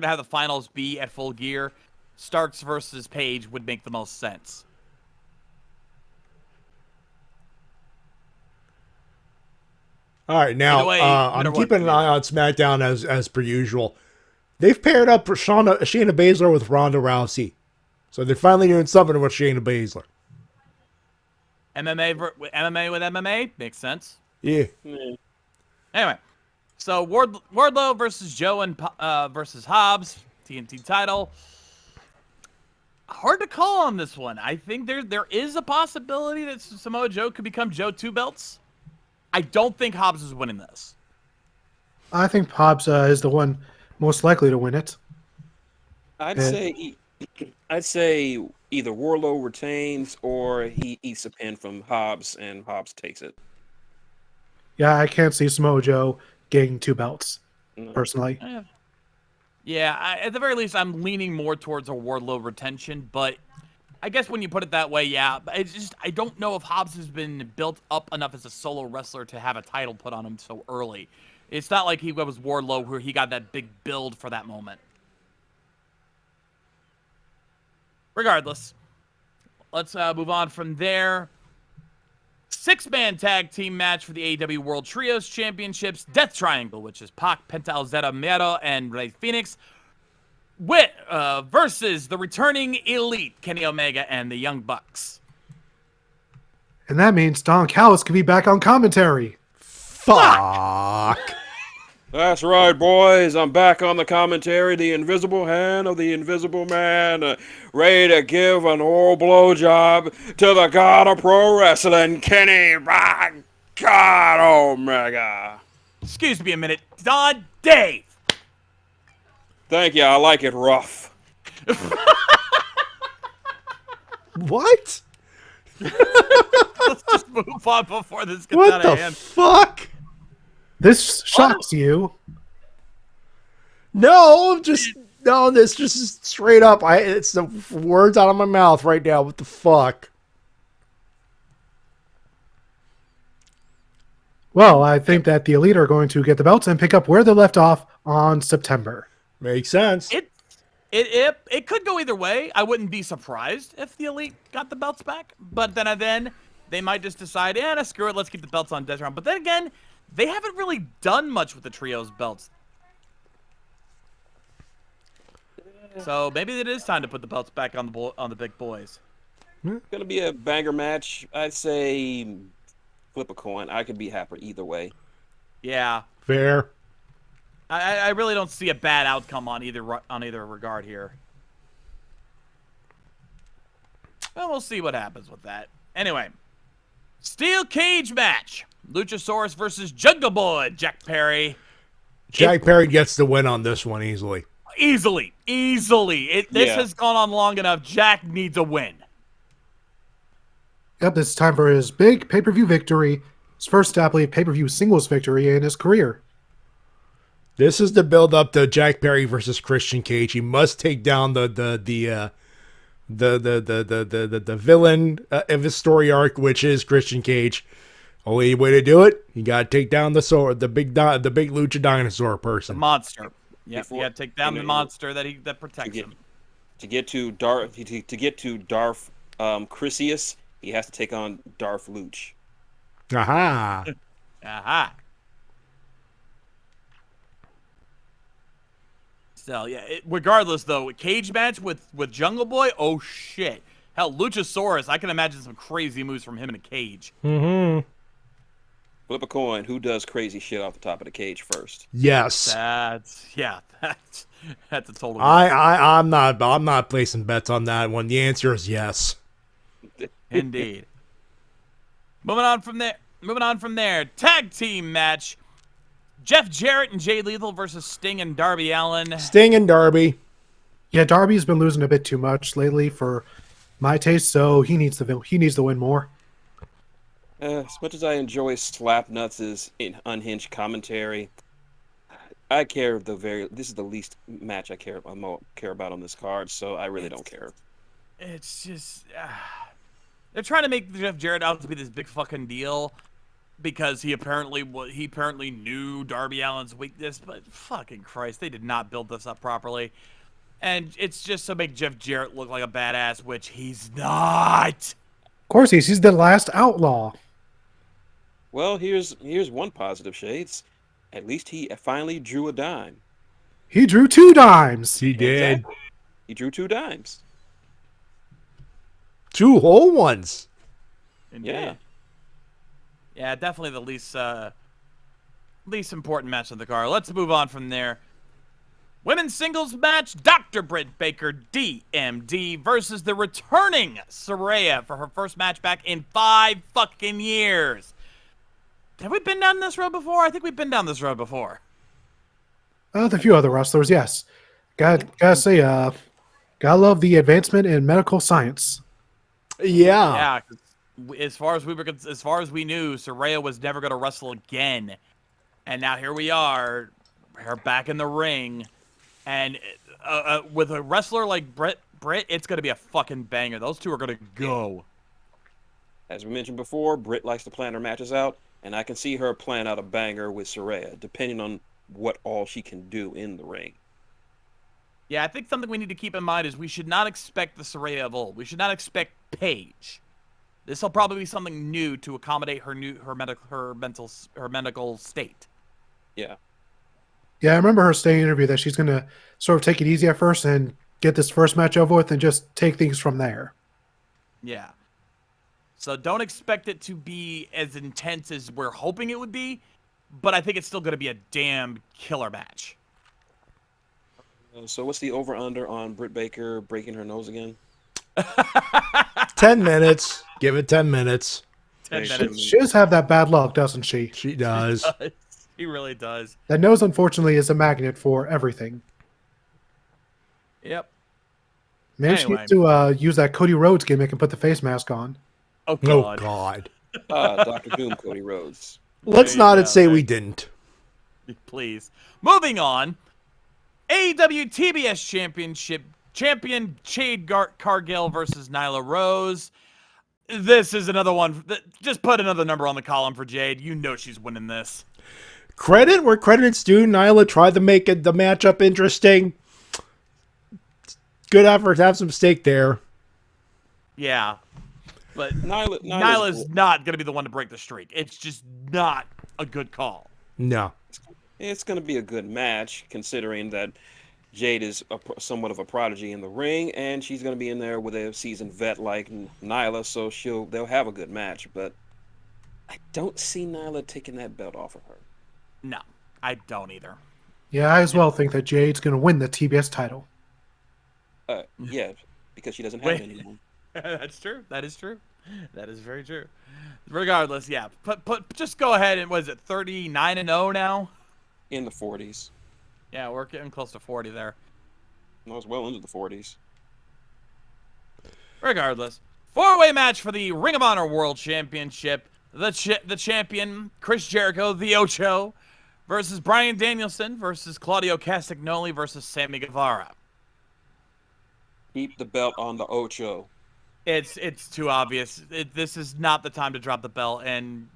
have the finals be at Full Gear, Starks versus Page would make the most sense. All right, now I'm keeping an eye on SmackDown as per usual. They've paired up Shayna Baszler with Ronda Rousey, so they're finally doing something with Shayna Baszler. MMA with MMA makes sense. Yeah. Anyway, so Wardlow versus Joe and versus Hobbs, TNT title. Hard to call on this one. I think there is a possibility that Samoa Joe could become Joe 2 belts. I don't think Hobbs is winning this. I think Hobbs is the one most likely to win it. I'd say either Wardlow retains or he eats a pin from Hobbs and Hobbs takes it. Yeah, I can't see Samoa Joe getting 2 belts, personally. Yeah, at the very least, I'm leaning more towards a Wardlow retention, but I guess when you put it that way, yeah. It's just, I don't know if Hobbs has been built up enough as a solo wrestler to have a title put on him so early. It's not like he was Wardlow where he got that big build for that moment. Regardless, let's move on from there. 6-man tag team match for the AEW World Trios Championships. Death Triangle, which is Pac, Penta El Zero Miedo, and Rey Fenix, versus the returning Elite, Kenny Omega and the Young Bucks. And that means Don Callis could be back on commentary. Fuck. That's right, boys. I'm back on the commentary. The invisible hand of the invisible man, ready to give an old blowjob to the god of pro wrestling, Kenny by God Omega. Excuse me a minute. Don Dave. Thank you. I like it rough. What? Let's just move on before this gets What out the of hand. fuck? This shocks you. No, this just is straight up. It's the words out of my mouth right now. What the fuck? Well, I think that the Elite are going to get the belts and pick up where they left off on September. Makes sense. It could go either way. I wouldn't be surprised if the Elite got the belts back. But then they might just decide, screw it, let's keep the belts on Death Round. But then again, they haven't really done much with the Trios belts. So maybe it is time to put the belts back on the big boys. It's going to be a banger match. I'd say flip a coin. I could be happy either way. Yeah. Fair. I really don't see a bad outcome on either regard here. Well, we'll see what happens with that. Anyway, steel cage match. Luchasaurus versus Jungle Boy, Jack Perry. Jack Perry gets the win on this one easily. Easily. This has gone on long enough. Jack needs a win. Yep, it's time for his big pay-per-view victory. His first, I believe, pay-per-view singles victory in his career. This is the build up to Jack Perry versus Christian Cage. He must take down the villain of his story arc, which is Christian Cage. Only way to do it, you gotta take down the big lucha dinosaur person. The monster. Yeah, you gotta take down the monster that protects him. To get to Darth Chrysius, he has to take on Darth Luch. Aha. Aha. So yeah, regardless though, cage match with Jungle Boy, oh shit. Hell, Luchasaurus, I can imagine some crazy moves from him in a cage. Mm-hmm. Flip a coin. Who does crazy shit off the top of the cage first? Yes. That's a total. I'm not placing bets on that one. The answer is yes. Indeed. Moving on from there. Tag team match. Jeff Jarrett and Jay Lethal versus Sting and Darby Allin. Sting and Darby. Yeah, Darby's been losing a bit too much lately for my taste, so he needs to win more. As much as I enjoy Slapnuts' unhinged commentary, this is the least match I care about on this card, so I really don't care. It's just they're trying to make Jeff Jarrett out to be this big fucking deal because he apparently knew Darby Allin's weakness, but fucking Christ, they did not build this up properly. And it's just to make Jeff Jarrett look like a badass, which he's not. Of course he's the last outlaw. Well, here's one positive, Shades. At least he finally drew a dime. He drew 2 dimes. He did. Exactly. He drew 2 dimes. 2 whole ones. Indeed. Yeah, definitely the least important match of the card. Let's move on from there. Women's singles match, Dr. Britt Baker, DMD, versus the returning Saraya for her first match back in 5 fucking years. Have we been down this road before? I think we've been down this road before. With a few other wrestlers, yes. Gotta say, gotta love the advancement in medical science. Yeah. Yeah. As far as we knew, Saraya was never going to wrestle again, and now here we are, her back in the ring, and with a wrestler like Britt, it's going to be a fucking banger. Those two are going to go. As we mentioned before, Britt likes to plan her matches out, and I can see her plan out a banger with Saraya, depending on what all she can do in the ring. Yeah, I think something we need to keep in mind is we should not expect the Saraya of old. We should not expect Paige. This will probably be something new to accommodate her medical state. Yeah. Yeah, I remember her saying in an interview that she's going to sort of take it easy at first and get this first match over with and just take things from there. Yeah. So don't expect it to be as intense as we're hoping it would be, but I think it's still going to be a damn killer match. So what's the over-under on Britt Baker breaking her nose again? 10 minutes. Give it 10 minutes. 10 minutes. She does have that bad luck, doesn't she? She does. He really does. That nose, unfortunately, is a magnet for everything. Yep. Maybe she needs to use that Cody Rhodes gimmick and put the face mask on. Oh, God. Oh, God. Dr. Doom, Cody Rhodes. Let's not say we didn't. Please. Moving on. AEW TBS Championship champion Jade Cargill versus Nyla Rose. This is another one. Just put another number on the column for Jade. You know she's winning this. Credit where credit's due. Nyla tried to make the matchup interesting. Good effort to have some stake there. Yeah. But Nyla's not going to be the one to break the streak. It's just not a good call. No. It's going to be a good match, considering that Jade is somewhat of a prodigy in the ring, and she's going to be in there with a seasoned vet like Nyla, so they'll have a good match. But I don't see Nyla taking that belt off of her. No, I don't either. Yeah, I as well think that Jade's going to win the TBS title. Yeah, because she doesn't have it anymore. That's true. That is true. That is very true. Regardless, yeah. Just go ahead and, what is it, 39-0 now? In the 40s. Yeah, we're getting close to 40 there. I was well into the 40s. Regardless, 4-way match for the Ring of Honor World Championship. The champion, Chris Jericho, the Ocho, versus Bryan Danielson versus Claudio Castagnoli versus Sammy Guevara. Keep the belt on the Ocho. It's too obvious. This is not the time to drop the belt. And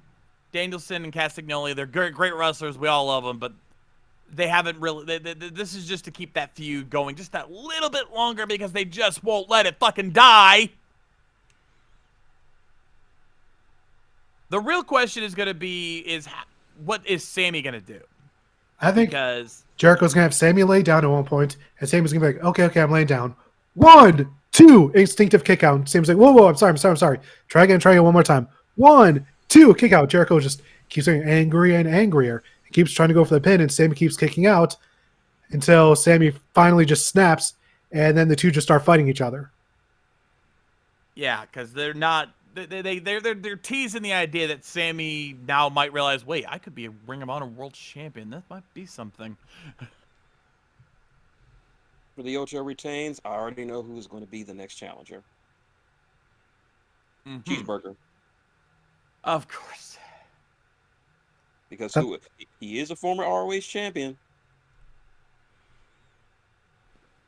Danielson and Castagnoli, they're great wrestlers. We all love them, but they haven't really. This is just to keep that feud going just that little bit longer because they just won't let it fucking die. The real question is going to be what is Sammy going to do? I think because Jericho's going to have Sammy lay down at one point, and Sammy's going to be like, okay, I'm laying down. 1, 2, instinctive kick out. Sammy's like, whoa, I'm sorry. Try again, one more time. 1, 2, kick out. Jericho just keeps getting angrier and angrier. He keeps trying to go for the pin, and Sammy keeps kicking out until Sammy finally just snaps, and then the two just start fighting each other. Yeah, because they're not. They're teasing the idea that Sammy now might realize, wait, I could be a Ring of Honor World Champion. That might be something. For the Ocho retains, I already know who's going to be the next challenger. Cheeseburger. Of course. Because he is a former ROH champion.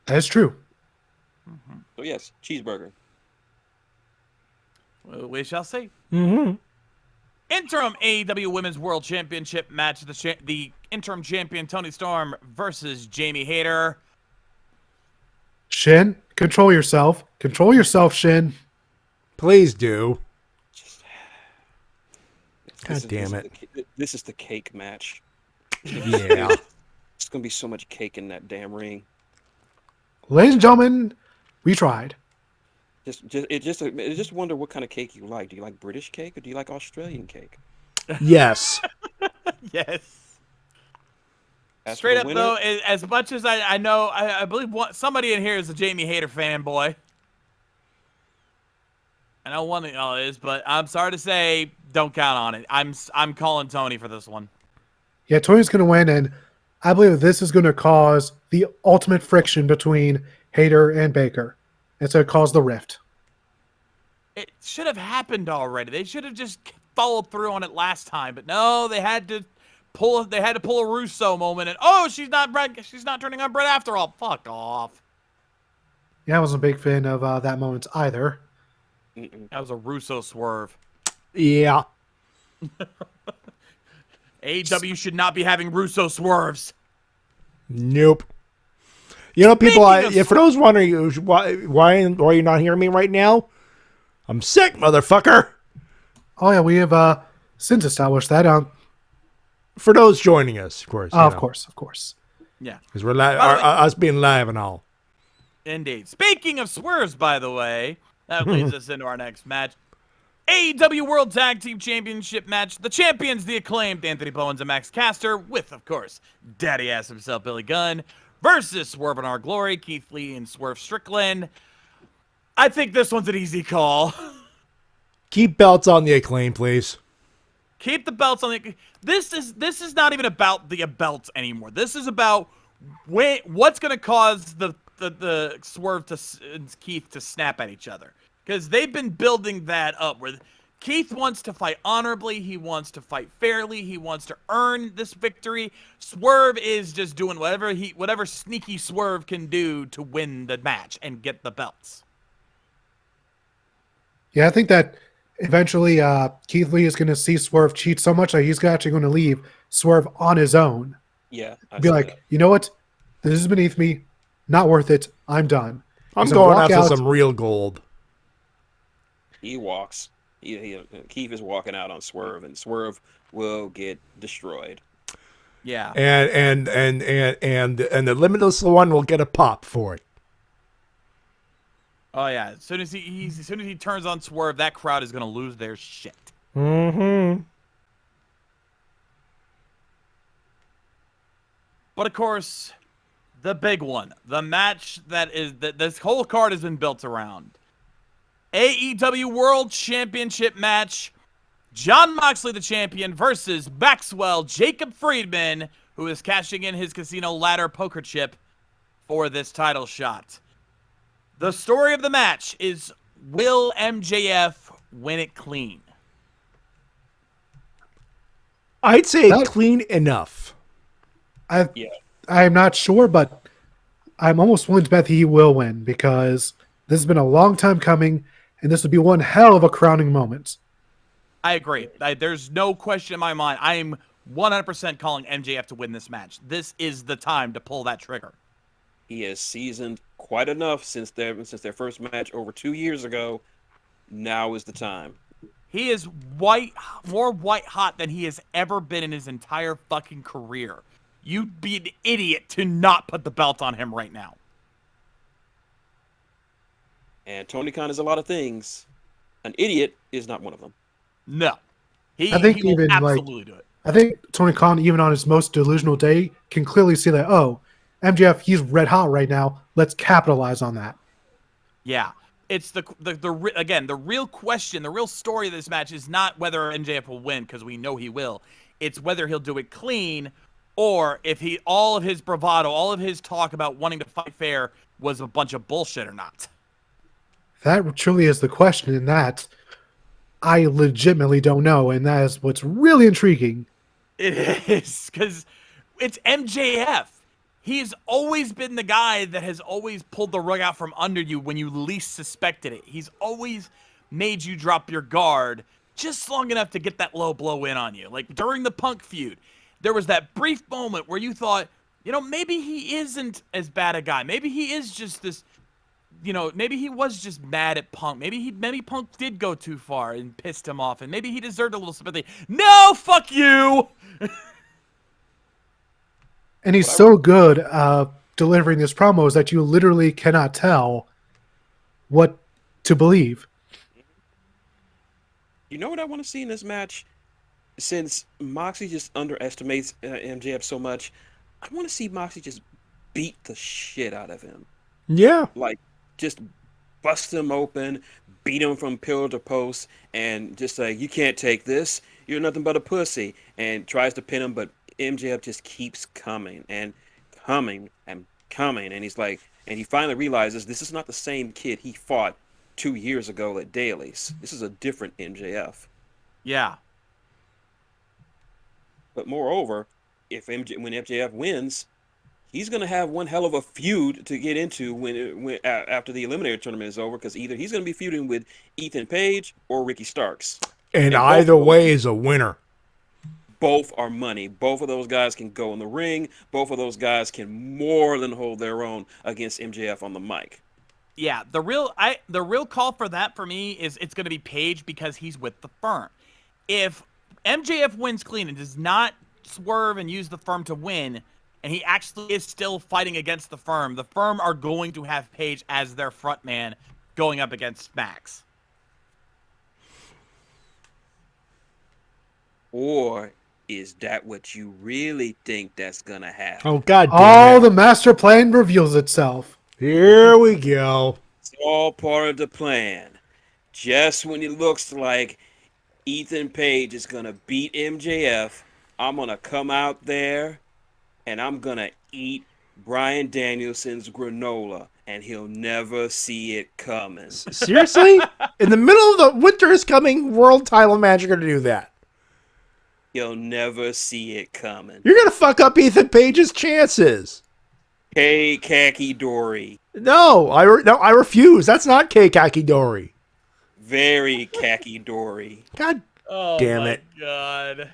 That's true. So yes, Cheeseburger. Well, we shall see. Mm-hmm. Interim AEW Women's World Championship match. The interim champion Toni Storm versus Jamie Hayter. Shin, control yourself. Control yourself, Shin. Please do. God damn it. This is the cake match. Yeah. It's going to be so much cake in that damn ring. Ladies and gentlemen, we tried. Just wonder what kind of cake you like. Do you like British cake or do you like Australian cake? Yes. Yes. As Straight for up, the though, winner, as much as I know, I believe somebody in here is a Jamie Hayter fanboy. I know one of y'all is, but I'm sorry to say, don't count on it. I'm calling Tony for this one. Yeah, Tony's going to win, and I believe this is going to cause the ultimate friction between Hayter and Baker. And so it caused the rift. It should have happened already. They should have just followed through on it last time, but no, they had to pull a Russo moment, and she's not turning on Brett after all. Fuck off. Yeah, I wasn't a big fan of that moment either. That was a Russo swerve. Yeah. AEW should not be having Russo swerves. Nope. You know, people, for those wondering why you're not hearing me right now, I'm sick, motherfucker. Oh yeah, we have since established that. For those joining us, of course. Of course. Yeah. Because we're By the way- us being live and all. Indeed. Speaking of swerves, by the way, that leads us into our next match. AEW World Tag Team Championship match. The champions, the acclaimed Anthony Bowens and Max Caster, with, of course, daddy ass himself, Billy Gunn, versus Swerve in Our Glory, Keith Lee and Swerve Strickland. I think this one's an easy call. Keep belts on the Acclaim, please. Keep the belts on the. This is not even about the belts anymore. This is about what's going to cause the Swerve and Keith to snap at each other, because they've been building that up. Where Keith wants to fight honorably, he wants to fight fairly, he wants to earn this victory. Swerve is just doing whatever sneaky Swerve can do to win the match and get the belts. Yeah, I think that eventually Keith Lee is going to see Swerve cheat so much that he's actually going to leave Swerve on his own. Yeah. Be like, you know what? This is beneath me. Not worth it. I'm done. I'm He's gonna going walk after out. some real gold. He walks. Keith is walking out on Swerve, and Swerve will get destroyed. Yeah. And the Limitless one will get a pop for it. Oh yeah. As soon as he turns on Swerve, that crowd is gonna lose their shit. Mm-hmm. But of course, the big one, the match that this whole card has been built around. AEW World Championship match. Jon Moxley, the champion, versus Maxwell Jacob Friedman, who is cashing in his casino ladder poker chip for this title shot. The story of the match is, will MJF win it clean? I'd say clean enough. I'm not sure, but I'm almost willing to bet he will win, because this has been a long time coming, and this would be one hell of a crowning moment. I agree. There's no question in my mind. I am 100% calling MJF to win this match. This is the time to pull that trigger. He has seasoned quite enough since their first match over 2 years ago. Now is the time. He is more white hot than he has ever been in his entire fucking career. You'd be an idiot to not put the belt on him right now. And Tony Khan is a lot of things. An idiot is not one of them. No. I think he will even, absolutely do it. I think Tony Khan, even on his most delusional day, can clearly see that, oh, MJF, he's red hot right now. Let's capitalize on that. Yeah. It's the real question, the real story of this match is not whether MJF will win, because we know he will. It's whether he'll do it clean, or if all of his bravado, all of his talk about wanting to fight fair was a bunch of bullshit or not. That truly is the question, and that I legitimately don't know, and that is what's really intriguing. It is, because it's MJF. He's always been the guy that has always pulled the rug out from under you when you least suspected it. He's always made you drop your guard just long enough to get that low blow in on you. Like during the Punk feud, there was that brief moment where you thought, maybe he isn't as bad a guy. Maybe he is just this, maybe he was just mad at Punk. Maybe Punk did go too far and pissed him off, and maybe he deserved a little sympathy. No, fuck you! And he's so good delivering his promos that you literally cannot tell what to believe. You know what I want to see in this match? Since Moxley just underestimates MJF so much, I want to see Moxley just beat the shit out of him. Yeah. Like, just bust him open, beat him from pillar to post, and just like, you can't take this. You're nothing but a pussy. And tries to pin him, but MJF just keeps coming and coming and coming. And he's like, and he finally realizes this is not the same kid he fought 2 years ago at Daly's. This is a different MJF. Yeah. But moreover, when MJF wins, he's going to have one hell of a feud to get into when after the Eliminator tournament is over, because either he's going to be feuding with Ethan Page or Ricky Starks. And either way is a winner. Both are money. Both of those guys can go in the ring. Both of those guys can more than hold their own against MJF on the mic. Yeah, the real call for that for me is it's going to be Page because he's with the firm. If MJF wins clean and does not swerve and use the firm to win, and he actually is still fighting against the firm are going to have Page as their front man going up against Max. Or is that what you really think that's gonna happen? Oh, God damn Oh, it. the master plan reveals itself. Here we go. It's all part of the plan. Just when it looks like Ethan Page is gonna beat MJF, I'm gonna come out there and I'm gonna eat Bryan Danielson's granola, and he'll never see it coming. Seriously? In the middle of the winter is coming world title match, you're going to do that. He'll never see it coming. You're going to fuck up Ethan Page's chances. Hey, Khaki Dory. No, I refuse. That's not K Kakidori. Very Khaki Dory. God Oh damn my it. God.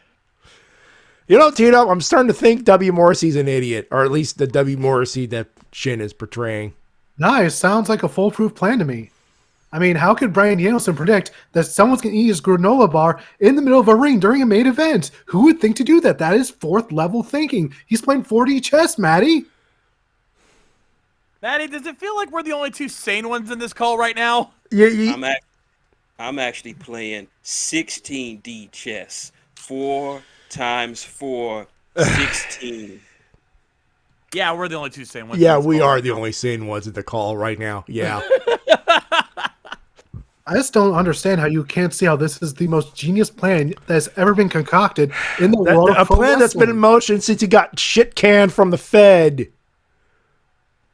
You know, Tito, I'm starting to think W. Morrissey's an idiot, or at least the W. Morrissey that Shin is portraying. Nice. Sounds like a foolproof plan to me. I mean, how could Bryan Danielson predict that someone's going to eat his granola bar in the middle of a ring during a main event? Who would think to do that? That is fourth level thinking. He's playing 4D chess, Matty. Matty, does it feel like we're the only two sane ones in this call right now? I'm actually playing 16D chess. 4 times 4, 16. Yeah, we're the only two sane ones. Yeah, in this we call are right the now. only sane ones at the call right now. Yeah. I just don't understand how you can't see how this is the most genius plan that's ever been concocted in the world of A pro plan that's been in wrestling. motion since you got shit canned from the Fed.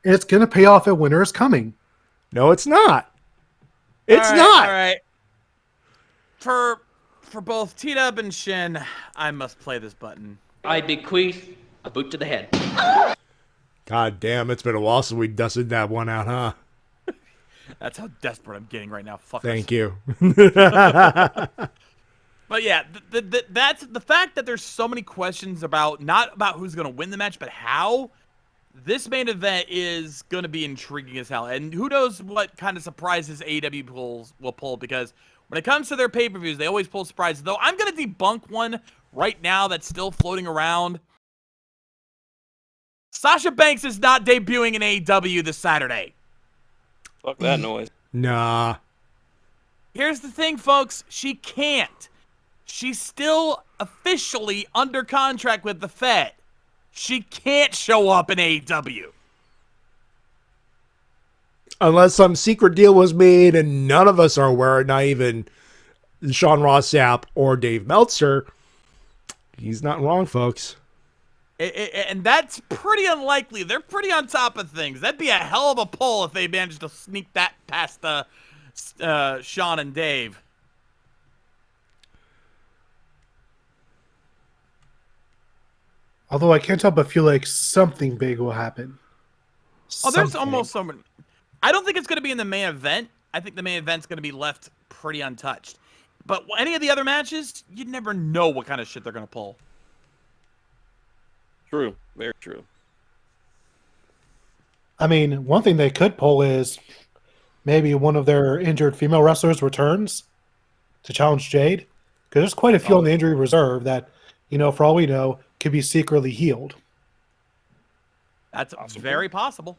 And it's going to pay off at Winter is Coming. No, it's not. It's All right, not. All right. For both T-Dub and Shin, I must play this button. I bequeath a boot to the head. God damn, it's been a while since we dusted that one out, huh? That's how desperate I'm getting right now. Fuck. Thank you. But yeah, that's the fact that there's so many questions about not about who's going to win the match, but how. This main event is going to be intriguing as hell, and who knows what kind of surprises AEW will pull, because when it comes to their pay-per-views, they always pull surprises. Though I'm going to debunk one right now that's still floating around. Sasha Banks is not debuting in AEW this Saturday. Fuck that noise. Nah. Here's the thing, folks. She can't. She's still officially under contract with the Fed. She can't show up in AEW. Unless some secret deal was made and none of us are aware, not even Sean Ross Sapp or Dave Meltzer. He's not wrong, folks. And that's pretty unlikely. They're pretty on top of things. That'd be a hell of a pull if they managed to sneak that past Sean and Dave. Although I can't help but feel like something big will happen. Oh, there's Something. almost so many. I don't think it's going to be in the main event. I think the main event's going to be left pretty untouched. But any of the other matches, you never know what kind of shit they're going to pull. True. Very true. I mean, one thing they could pull is maybe one of their injured female wrestlers returns to challenge Jade. Because there's quite a few on the injury reserve that, you know, for all we know, could be secretly healed. That's very possible.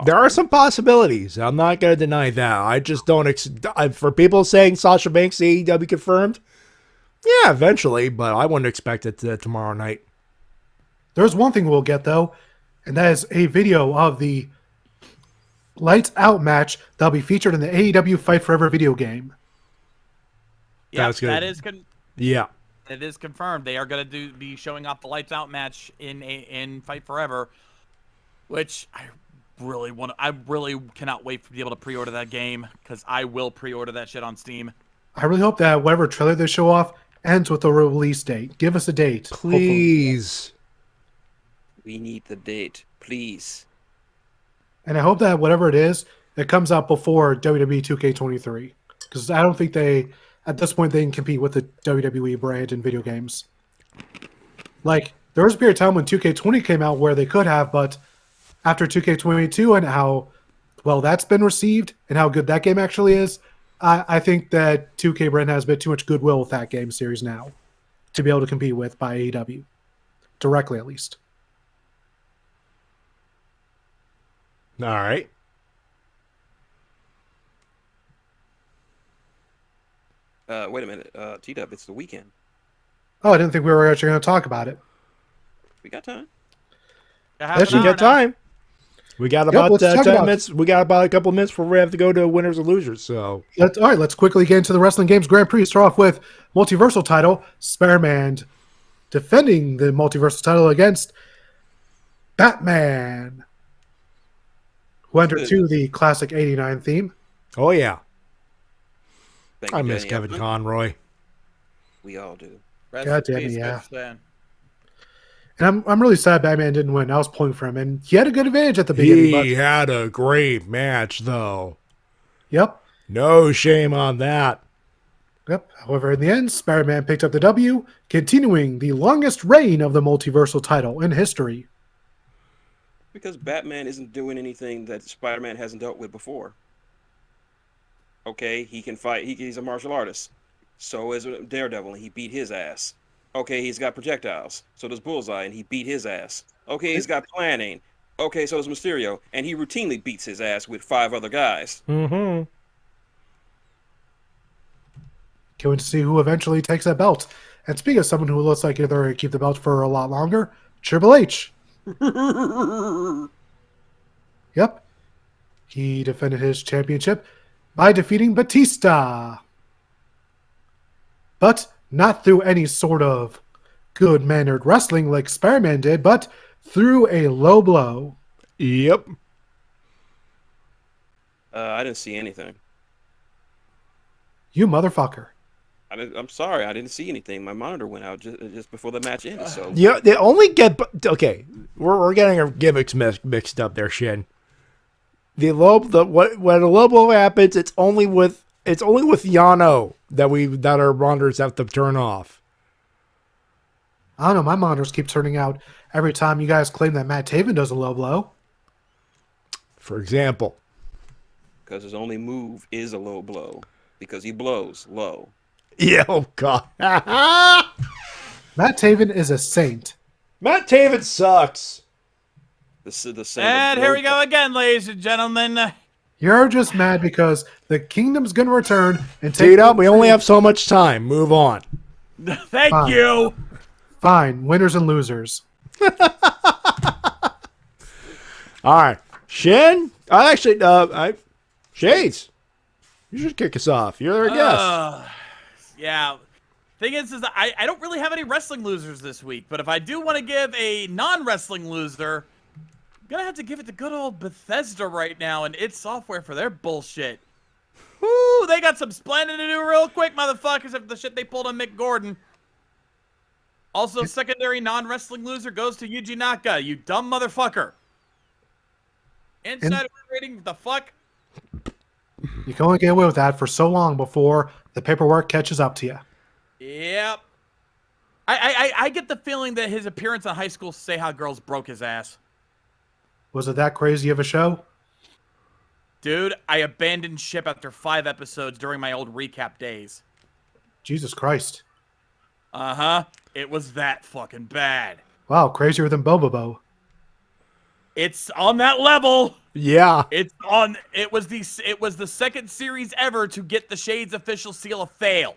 There are some possibilities. I'm not going to deny that. I just don't... for people saying Sasha Banks AEW confirmed, yeah, eventually, but I wouldn't expect it tomorrow night. There's one thing we'll get, though, and that is a video of the Lights Out match that'll be featured in the AEW Fight Forever video game. Yeah, That's good. that is Yeah. it is confirmed. They are going to be showing off the Lights Out match in Fight Forever, which I really cannot wait to be able to pre-order that game, because I will pre-order that shit on Steam. I really hope that whatever trailer they show off ends with a release date. Give us a date. Please. We need the date, please. And I hope that whatever it is, it comes out before WWE 2K23. Because I don't think at this point, they can compete with the WWE brand in video games. Like, there was a period of time when 2K20 came out where they could have, but after 2K22 and how well that's been received and how good that game actually is, I think that 2K brand has a bit too much goodwill with that game series now to be able to compete with by AEW. Directly, at least. All right. Wait a minute. T-Dub, it's the weekend. Oh, I didn't think we were actually going to talk about it. We got time. Yes, We you got time. We got about let's talk 10 about it. minutes. We got about a couple minutes before we have to go to winners and losers. So Let's quickly get into the Wrestling Games Grand Prix. Start off with Multiversal title. Spider-Man defending the Multiversal title against Batman, who entered to the classic 89 theme. oh yeah, Thank I you, miss Danny Kevin Elfman. Conroy. We all do. God damn it, yeah. And I'm really sad Batman didn't win. I was pulling for him, and he had a good advantage at the beginning. He had a great match though. Yep. No shame on that. Yep. However, in the end, Spider-Man picked up the W, continuing the longest reign of the Multiversal title in history. Because Batman isn't doing anything that Spider-Man hasn't dealt with before. Okay, he can fight. He's a martial artist. So is Daredevil, and he beat his ass. Okay, he's got projectiles. So does Bullseye, and he beat his ass. Okay, he's got planning. Okay, so does Mysterio, and he routinely beats his ass with 5 other guys. Mm-hmm. Can't wait to see who eventually takes that belt. And speaking of someone who looks like they're going to keep the belt for a lot longer, Triple H. Yep. He defended his championship by defeating Batista. But not through any sort of good-mannered wrestling like Spider-Man did, but through a low blow. Yep. I didn't see anything. You motherfucker. I'm sorry, I didn't see anything. My monitor went out just before the match ended. So Yeah, they only get okay. We're getting our gimmicks mixed up there, Shin. When a low blow happens, it's only with Yano that our monitors have to turn off. I don't know. My monitors keep turning out every time you guys claim that Matt Taven does a low blow. For example. because his only move is a low blow because he blows low. Yeah, oh God. Matt Taven is a saint. Matt Taven sucks. This is the same. And here we go again, ladies and gentlemen. You're just mad because the kingdom's going to return and take... T-Dub, we only have so much time. Move on. Thank Fine. you. Fine. Winners and losers. All right. Shin? Shades. You should kick us off. You're our guest. Yeah. Thing is I don't really have any wrestling losers this week, but if I do want to give a non-wrestling loser, I'm going to have to give it to good old Bethesda right now and its software for their bullshit. Woo, they got some splendid to do real quick, motherfuckers, after the shit they pulled on Mick Gordon. Also, secondary non-wrestling loser goes to Yuji Naka, you dumb motherfucker. Inside rating, the fuck? You can only get away with that for so long before the paperwork catches up to you. Yep. I get the feeling that his appearance on High School Say How Girls broke his ass. Was it that crazy of a show? Dude, I abandoned ship after 5 episodes during my old recap days. Jesus Christ. Uh-huh. It was that fucking bad. Wow, crazier than Bobobo. It's on that level. Yeah. It was the second series ever to get the Shades official seal of fail.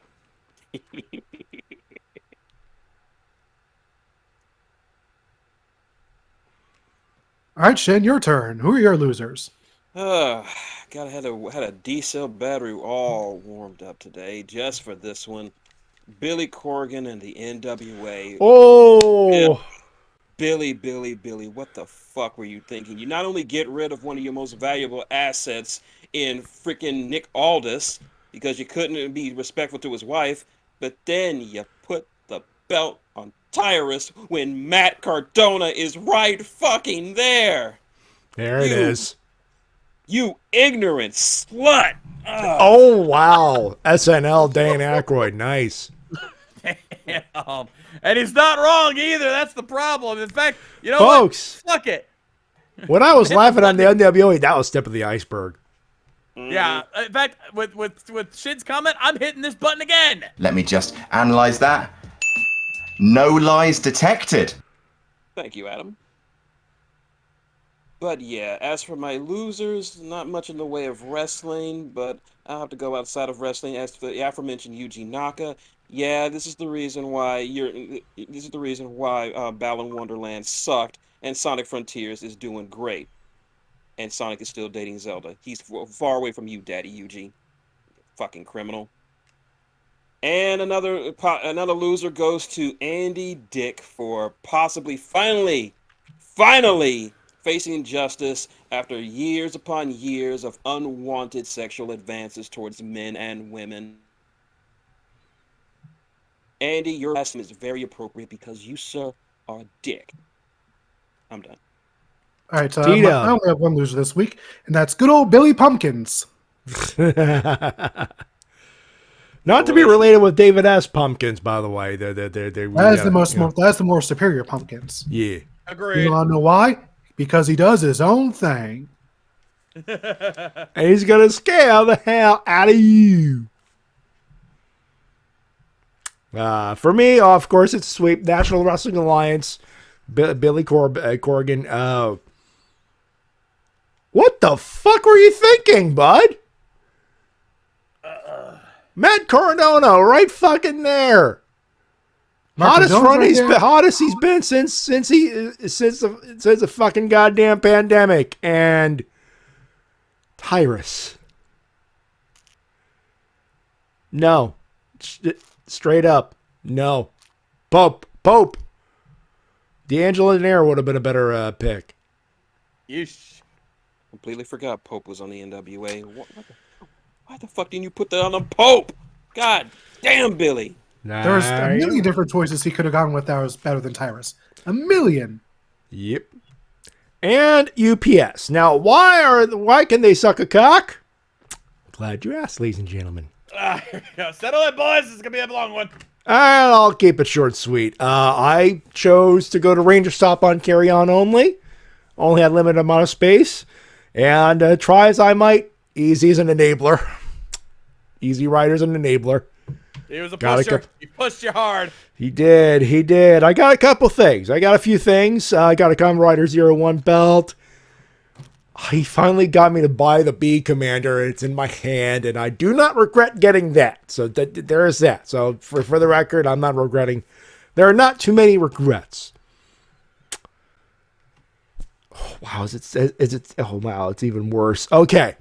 All right, Shin, your turn. Who are your losers? God, I had a D-cell battery all warmed up today just for this one. Billy Corgan and the NWA. Oh. Billy, what the fuck were you thinking? You not only get rid of one of your most valuable assets in freaking Nick Aldis because you couldn't be respectful to his wife, but then you put the belt on Tyrus when Matt Cardona is right fucking there. There it is. You ignorant slut. Oh, wow. SNL, Dan Aykroyd. Nice. Damn. And he's not wrong either. That's the problem. In fact, you know Folks. what? Fuck it. When I was laughing on the NWA, that was tip of the iceberg. Yeah. In fact, with Shin's comment, I'm hitting this button again. Let me just analyze that. No lies detected. Thank you, Adam. But yeah, as for my losers, not much in the way of wrestling, but I'll have to go outside of wrestling. As for the aforementioned Yuji Naka, yeah, this is the reason why Balan Wonderland sucked and Sonic Frontiers is doing great. And Sonic is still dating Zelda. He's far away from you, Daddy Yuji. Fucking criminal. And another loser goes to Andy Dick for possibly finally facing justice after years upon years of unwanted sexual advances towards men and women. Andy, your estimate is very appropriate because you, sir, are a dick. I'm done. All right, I only have one loser this week, and that's good old Billy Pumpkins. Not to be related with David S. Pumpkins, by the way. That's the more superior Pumpkins. Yeah. Agreed. You want to know why? Because he does his own thing. And he's going to scare the hell out of you. For me, of course, it's sweep. National Wrestling Alliance. Billy Corgan. What the fuck were you thinking, bud? Matt Cardona, right fucking there. Hottest he's been since the fucking goddamn pandemic. And Tyrus. No. Straight up. No. Pope. D'Angelo Nair would have been a better pick. Yeesh. Completely forgot Pope was on the NWA. Why the fuck didn't you put that on the Pope? God damn, Billy. There's a million different choices he could have gone with that was better than Tyrus. A million. Yep. And UPS. Now, why can they suck a cock? Glad you asked, ladies and gentlemen. Here we go. Settle it, boys. This is gonna be a long one. I'll keep it short and sweet. I chose to go to Ranger Stop on Carry On only. Only had limited amount of space. And try as I might, Easy's an enabler. Easy Rider's an enabler. He was a pusher. He pushed you hard. He did. I got a couple things. I got a few things. I got a Kamen Rider 01 belt. He finally got me to buy the B Commander. It's in my hand, and I do not regret getting that. So there is that. So for the record, I'm not regretting. There are not too many regrets. Oh, wow, is it? Oh wow, it's even worse. Okay.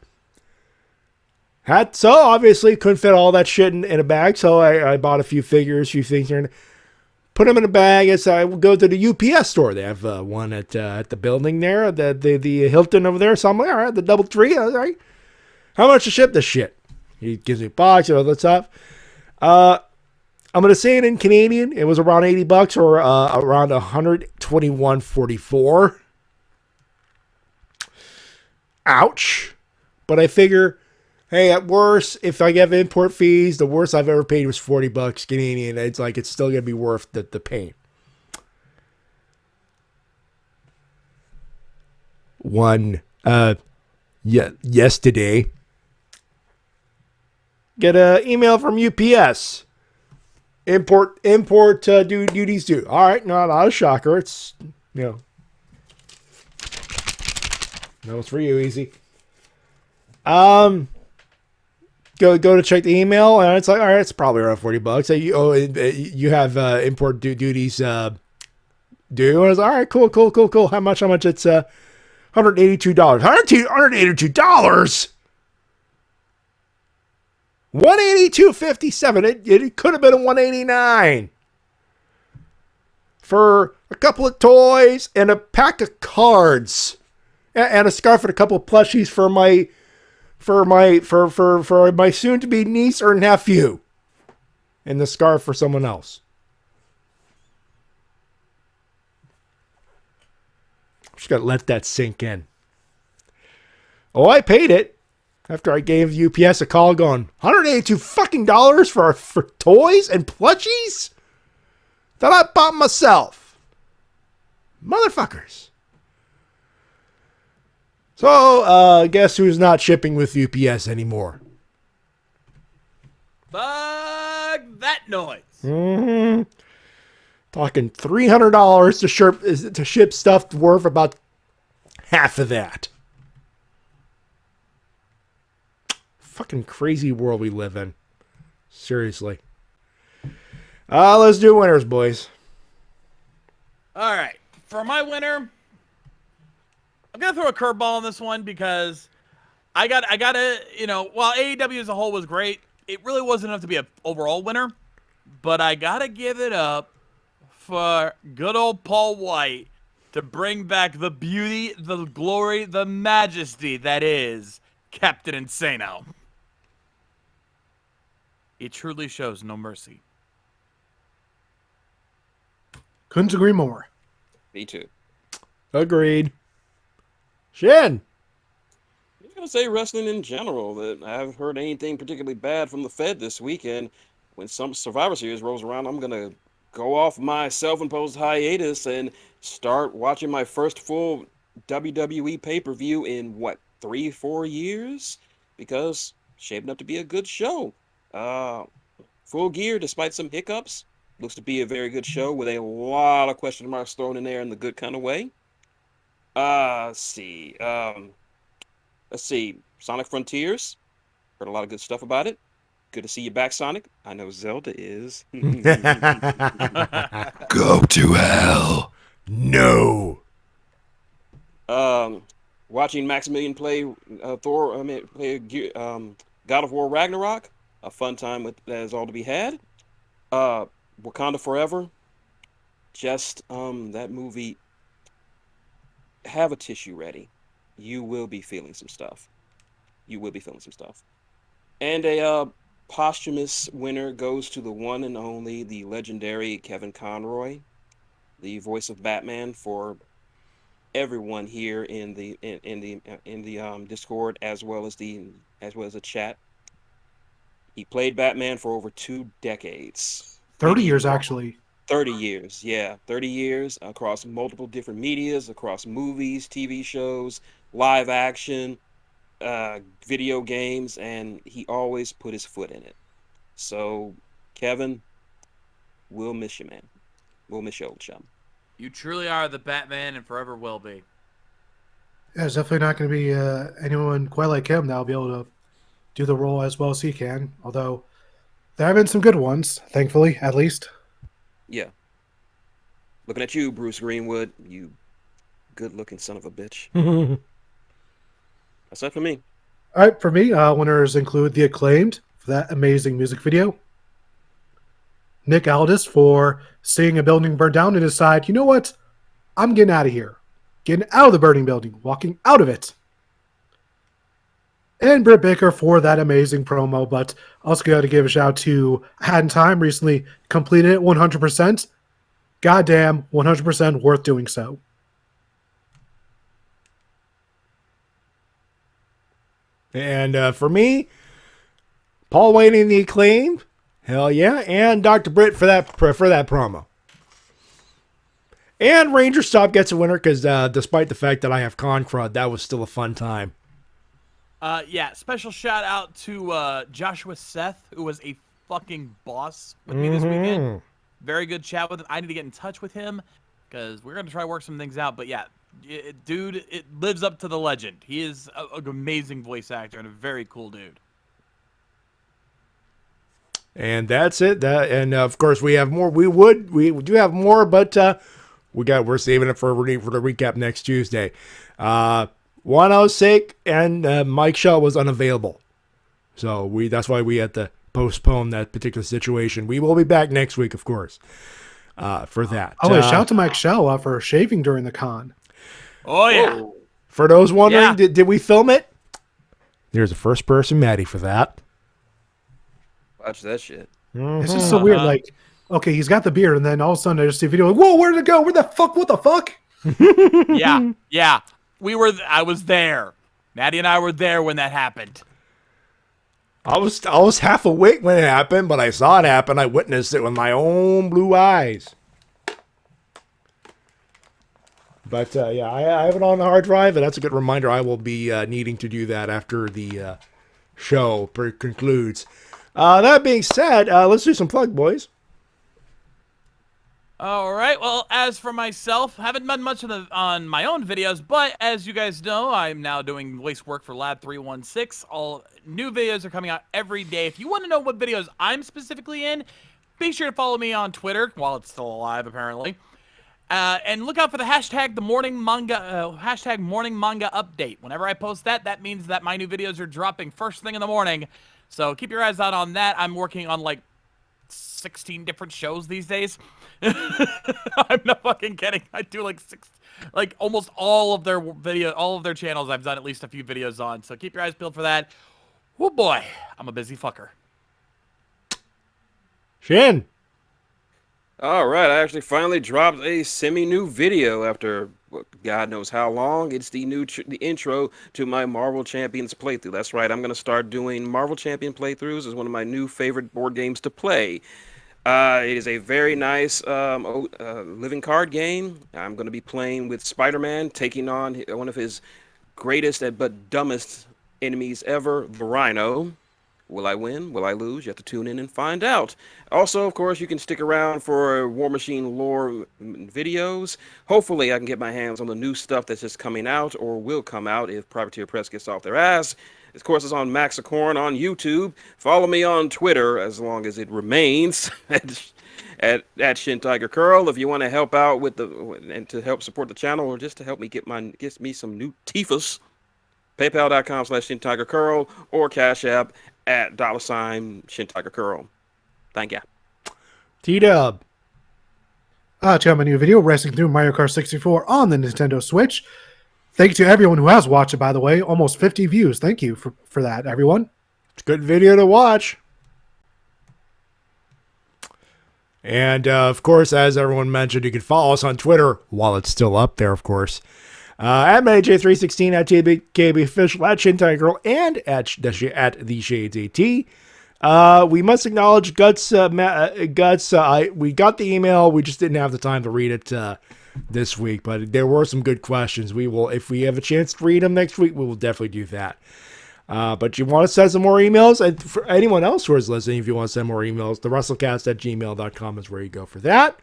So obviously couldn't fit all that shit in a bag, so I bought a few figures, few things here, and put them in a bag. As I would go to the UPS store, they have one at the building there, the Hilton over there. So I'm like, all right, the DoubleTree. All right, how much to ship this shit? He gives me a box and all that stuff. I'm gonna say it in Canadian. It was around $80 or around $121.44. Ouch! But I figure, hey, at worst, if I get import fees, the worst I've ever paid was $40 Canadian. It's like it's still gonna be worth the pain. Yesterday, get an email from UPS. Import duties due. All right, no, not a shocker. It's no, it's for you, Easy. Go to check the email, and it's like, all right, it's probably around $40. You have import duties due. And I was like, all right, cool. How much? It's $182. $182. $182.57. It could have been a $189 for a couple of toys and a pack of cards and a scarf and a couple of plushies for my soon to be niece or nephew, and the scarf for someone else. Just gotta let that sink in. Oh, I paid it after I gave UPS a call going, $182 fucking dollars for toys and plushies that I bought myself. Motherfuckers. So, guess who's not shipping with UPS anymore? Fuck that noise. Mm-hmm. Talking $300 to ship stuff worth about half of that. Fucking crazy world we live in. Seriously. Let's do winners, boys. All right. For my winner, I'm going to throw a curveball on this one because I gotta, while AEW as a whole was great, it really wasn't enough to be an overall winner. But I got to give it up for good old Paul White to bring back the beauty, the glory, the majesty that is Captain Insano. He truly shows no mercy. Couldn't agree more. Me too. Agreed. Shin. I was going to say wrestling in general. That I haven't heard anything particularly bad from the Fed this weekend. When some Survivor Series rolls around, I'm going to go off my self-imposed hiatus and start watching my first full WWE pay-per-view in, 3-4 years? Because shaping up to be a good show. Full Gear, despite some hiccups, looks to be a very good show with a lot of question marks thrown in there in the good kind of way. Let's see. Sonic Frontiers. Heard a lot of good stuff about it. Good to see you back, Sonic. I know Zelda is. Go to hell. No. Watching Maximilian play God of War Ragnarok. A fun time that is all to be had. Wakanda Forever. Just that movie. Have a tissue ready. You will be feeling some stuff. And a posthumous winner goes to the one and only, the legendary Kevin Conroy, the voice of Batman for everyone here in the Discord as well as the chat. He played Batman for over 2 decades. 30 years, actually. 30 years, yeah. 30 years across multiple different medias, across movies, TV shows, live action, video games, and he always put his foot in it. So, Kevin, we'll miss you, man. We'll miss you, old chum. You truly are the Batman and forever will be. Yeah, there's definitely not going to be anyone quite like him that'll be able to do the role as well as he can. Although, there have been some good ones, thankfully, at least. Yeah. Looking at you, Bruce Greenwood, you good-looking son of a bitch. That's it for me. All right, for me, winners include The Acclaimed for that amazing music video. Nick Aldis for seeing a building burn down and decide, you know what? I'm getting out of here. Getting out of the burning building. Walking out of it. And Britt Baker for that amazing promo, but also got to give a shout out to Had in Time, recently completed it 100%. Goddamn, 100% worth doing so. And for me, Paul White in The Acclaimed, hell yeah, and Dr. Britt for that promo. And Ranger Stop gets a winner because despite the fact that I have con-crud, that was still a fun time. Yeah, special shout out to Joshua Seth, who was a fucking boss with me this weekend. Very good chat with him. I need to get in touch with him because we're going to try to work some things out. But yeah, dude, it lives up to the legend. He is an amazing voice actor and a very cool dude. And that's it. And of course, we have more. We do have more, but we're saving it for the recap next Tuesday. Wano's sick, and Mike Shaw was unavailable, so that's why we had to postpone that particular situation. We will be back next week, of course, for that. Oh, shout out to Mike Shaw for shaving during the con. Oh yeah. Whoa. For those wondering, did we film it? There's a first person Matty for that. Watch that shit. It's just so weird. Like, okay, he's got the beard, and then all of a sudden I just see a video like, whoa, where did it go? Where the fuck? What the fuck? Yeah. I was there. Matty and I were there when that happened. I was half awake when it happened, but I saw it happen. I witnessed it with my own blue eyes. But yeah, I have it on the hard drive, and that's a good reminder. I will be needing to do that after the show concludes. That being said, let's do some plug, boys. All right. Well, as for myself, haven't done much on my own videos, but as you guys know, I'm now doing voice work for Lab 316. All new videos are coming out every day. If you want to know what videos I'm specifically in, be sure to follow me on Twitter while it's still alive, apparently. And look out for the hashtag morning manga update. Whenever I post that, that means that my new videos are dropping first thing in the morning. So keep your eyes out on that. I'm working on like 16 different shows these days. I'm not fucking kidding. I do like almost all of their channels. I've done at least a few videos on. So keep your eyes peeled for that. Oh boy, I'm a busy fucker. Shin. All right, I actually finally dropped a semi-new video after God knows how long. It's the intro to my Marvel Champions playthrough. That's right, I'm going to start doing Marvel Champion playthroughs as one of my new favorite board games to play. It is a very nice living card game. I'm going to be playing with Spider-Man, taking on one of his greatest but dumbest enemies ever, the Rhino. Will I win? Will I lose? You have to tune in and find out. Also, of course, you can stick around for War Machine lore videos. Hopefully, I can get my hands on the new stuff that's just coming out or will come out if Privateer Press gets off their ass. Of course, it's on Maxicorn on YouTube. Follow me on Twitter as long as it remains at Shintigercurl if you want to help out with and to help support the channel or just to help me get me some new Tifus. PayPal.com/Shintigercurl or Cash App at $Shintigercurl. Thank ya. T-Dub. Check out my new video, Wrestling Through Mario Kart 64 on the Nintendo Switch. Thank you to everyone who has watched it, by the way. Almost 50 views. Thank you for that, everyone. It's a good video to watch. And, of course, as everyone mentioned, you can follow us on Twitter while it's still up there, of course. At MattyJ316, at JBKBOfficial, at Shintigercurl, and at the Shades AT. We must acknowledge Guts. We got the email. We just didn't have the time to read it this week, but there were some good questions. We will, if we have a chance to read them next week, we will definitely do that. But you want to send some more emails? And for anyone else who is listening, if you want to send more emails, the Wrestle-Cast@gmail.com is where you go for that.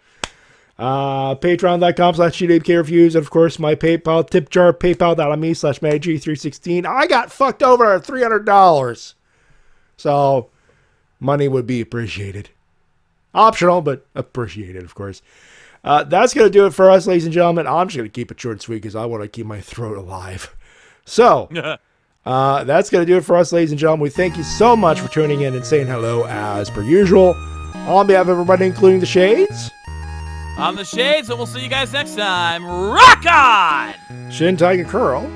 Patreon.com/GWKReviews, and of course my PayPal tip jar, paypal.me/MattyG316. I got fucked over at $300. So money would be appreciated. Optional, but appreciated, of course. That's going to do it for us, ladies and gentlemen. I'm just going to keep it short and sweet because I want to keep my throat alive. So, that's going to do it for us, ladies and gentlemen. We thank you so much for tuning in and saying hello as per usual. On behalf of everybody, including the Shades. I'm the Shades, and we'll see you guys next time. Rock on! Shintigercurl.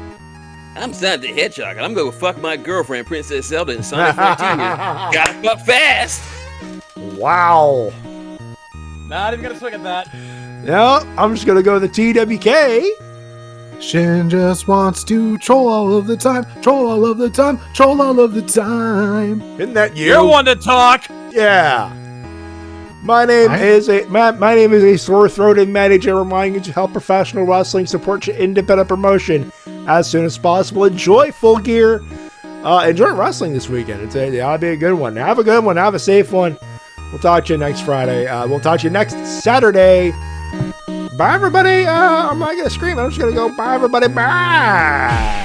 I'm Sonic the Hedgehog, and I'm going to fuck my girlfriend, Princess Zelda, and Sonic Frontier. Gotta fuck fast! Wow. Not even gonna swing at that. No, I'm just gonna go with the TWK. Shin just wants to troll all of the time, troll all of the time, troll all of the time. Isn't that you? You're one to talk. Yeah. My name is a sore-throated manager reminding you to help professional wrestling support your independent promotion as soon as possible. Enjoy Full Gear. Enjoy wrestling this weekend. It ought to be a good one. Have a good one. Have a safe one. We'll talk to you next Friday. We'll talk to you next Saturday. Bye, everybody. I'm not going to scream. I'm just going to go, bye, everybody. Bye.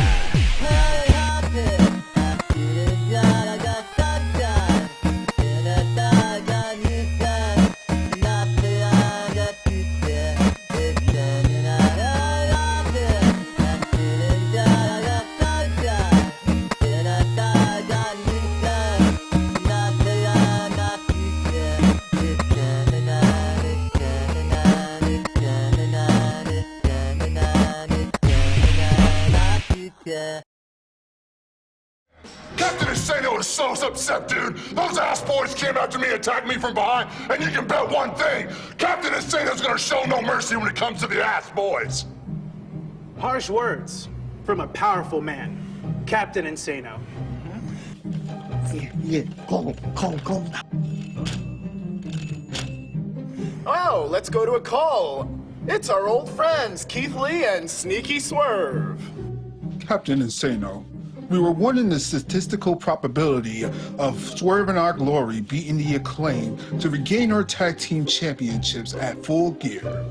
Captain Insano is so upset, dude. Those ass boys came after me and attacked me from behind, and you can bet one thing. Captain Insano's gonna show no mercy when it comes to the ass boys. Harsh words from a powerful man, Captain Insano. Oh, let's go to a call. It's our old friends, Keith Lee and Sneaky Swerve. Captain Insano, we were one in the statistical probability of Swerve and Our Glory beating the Acclaim to regain our tag team championships at Full Gear.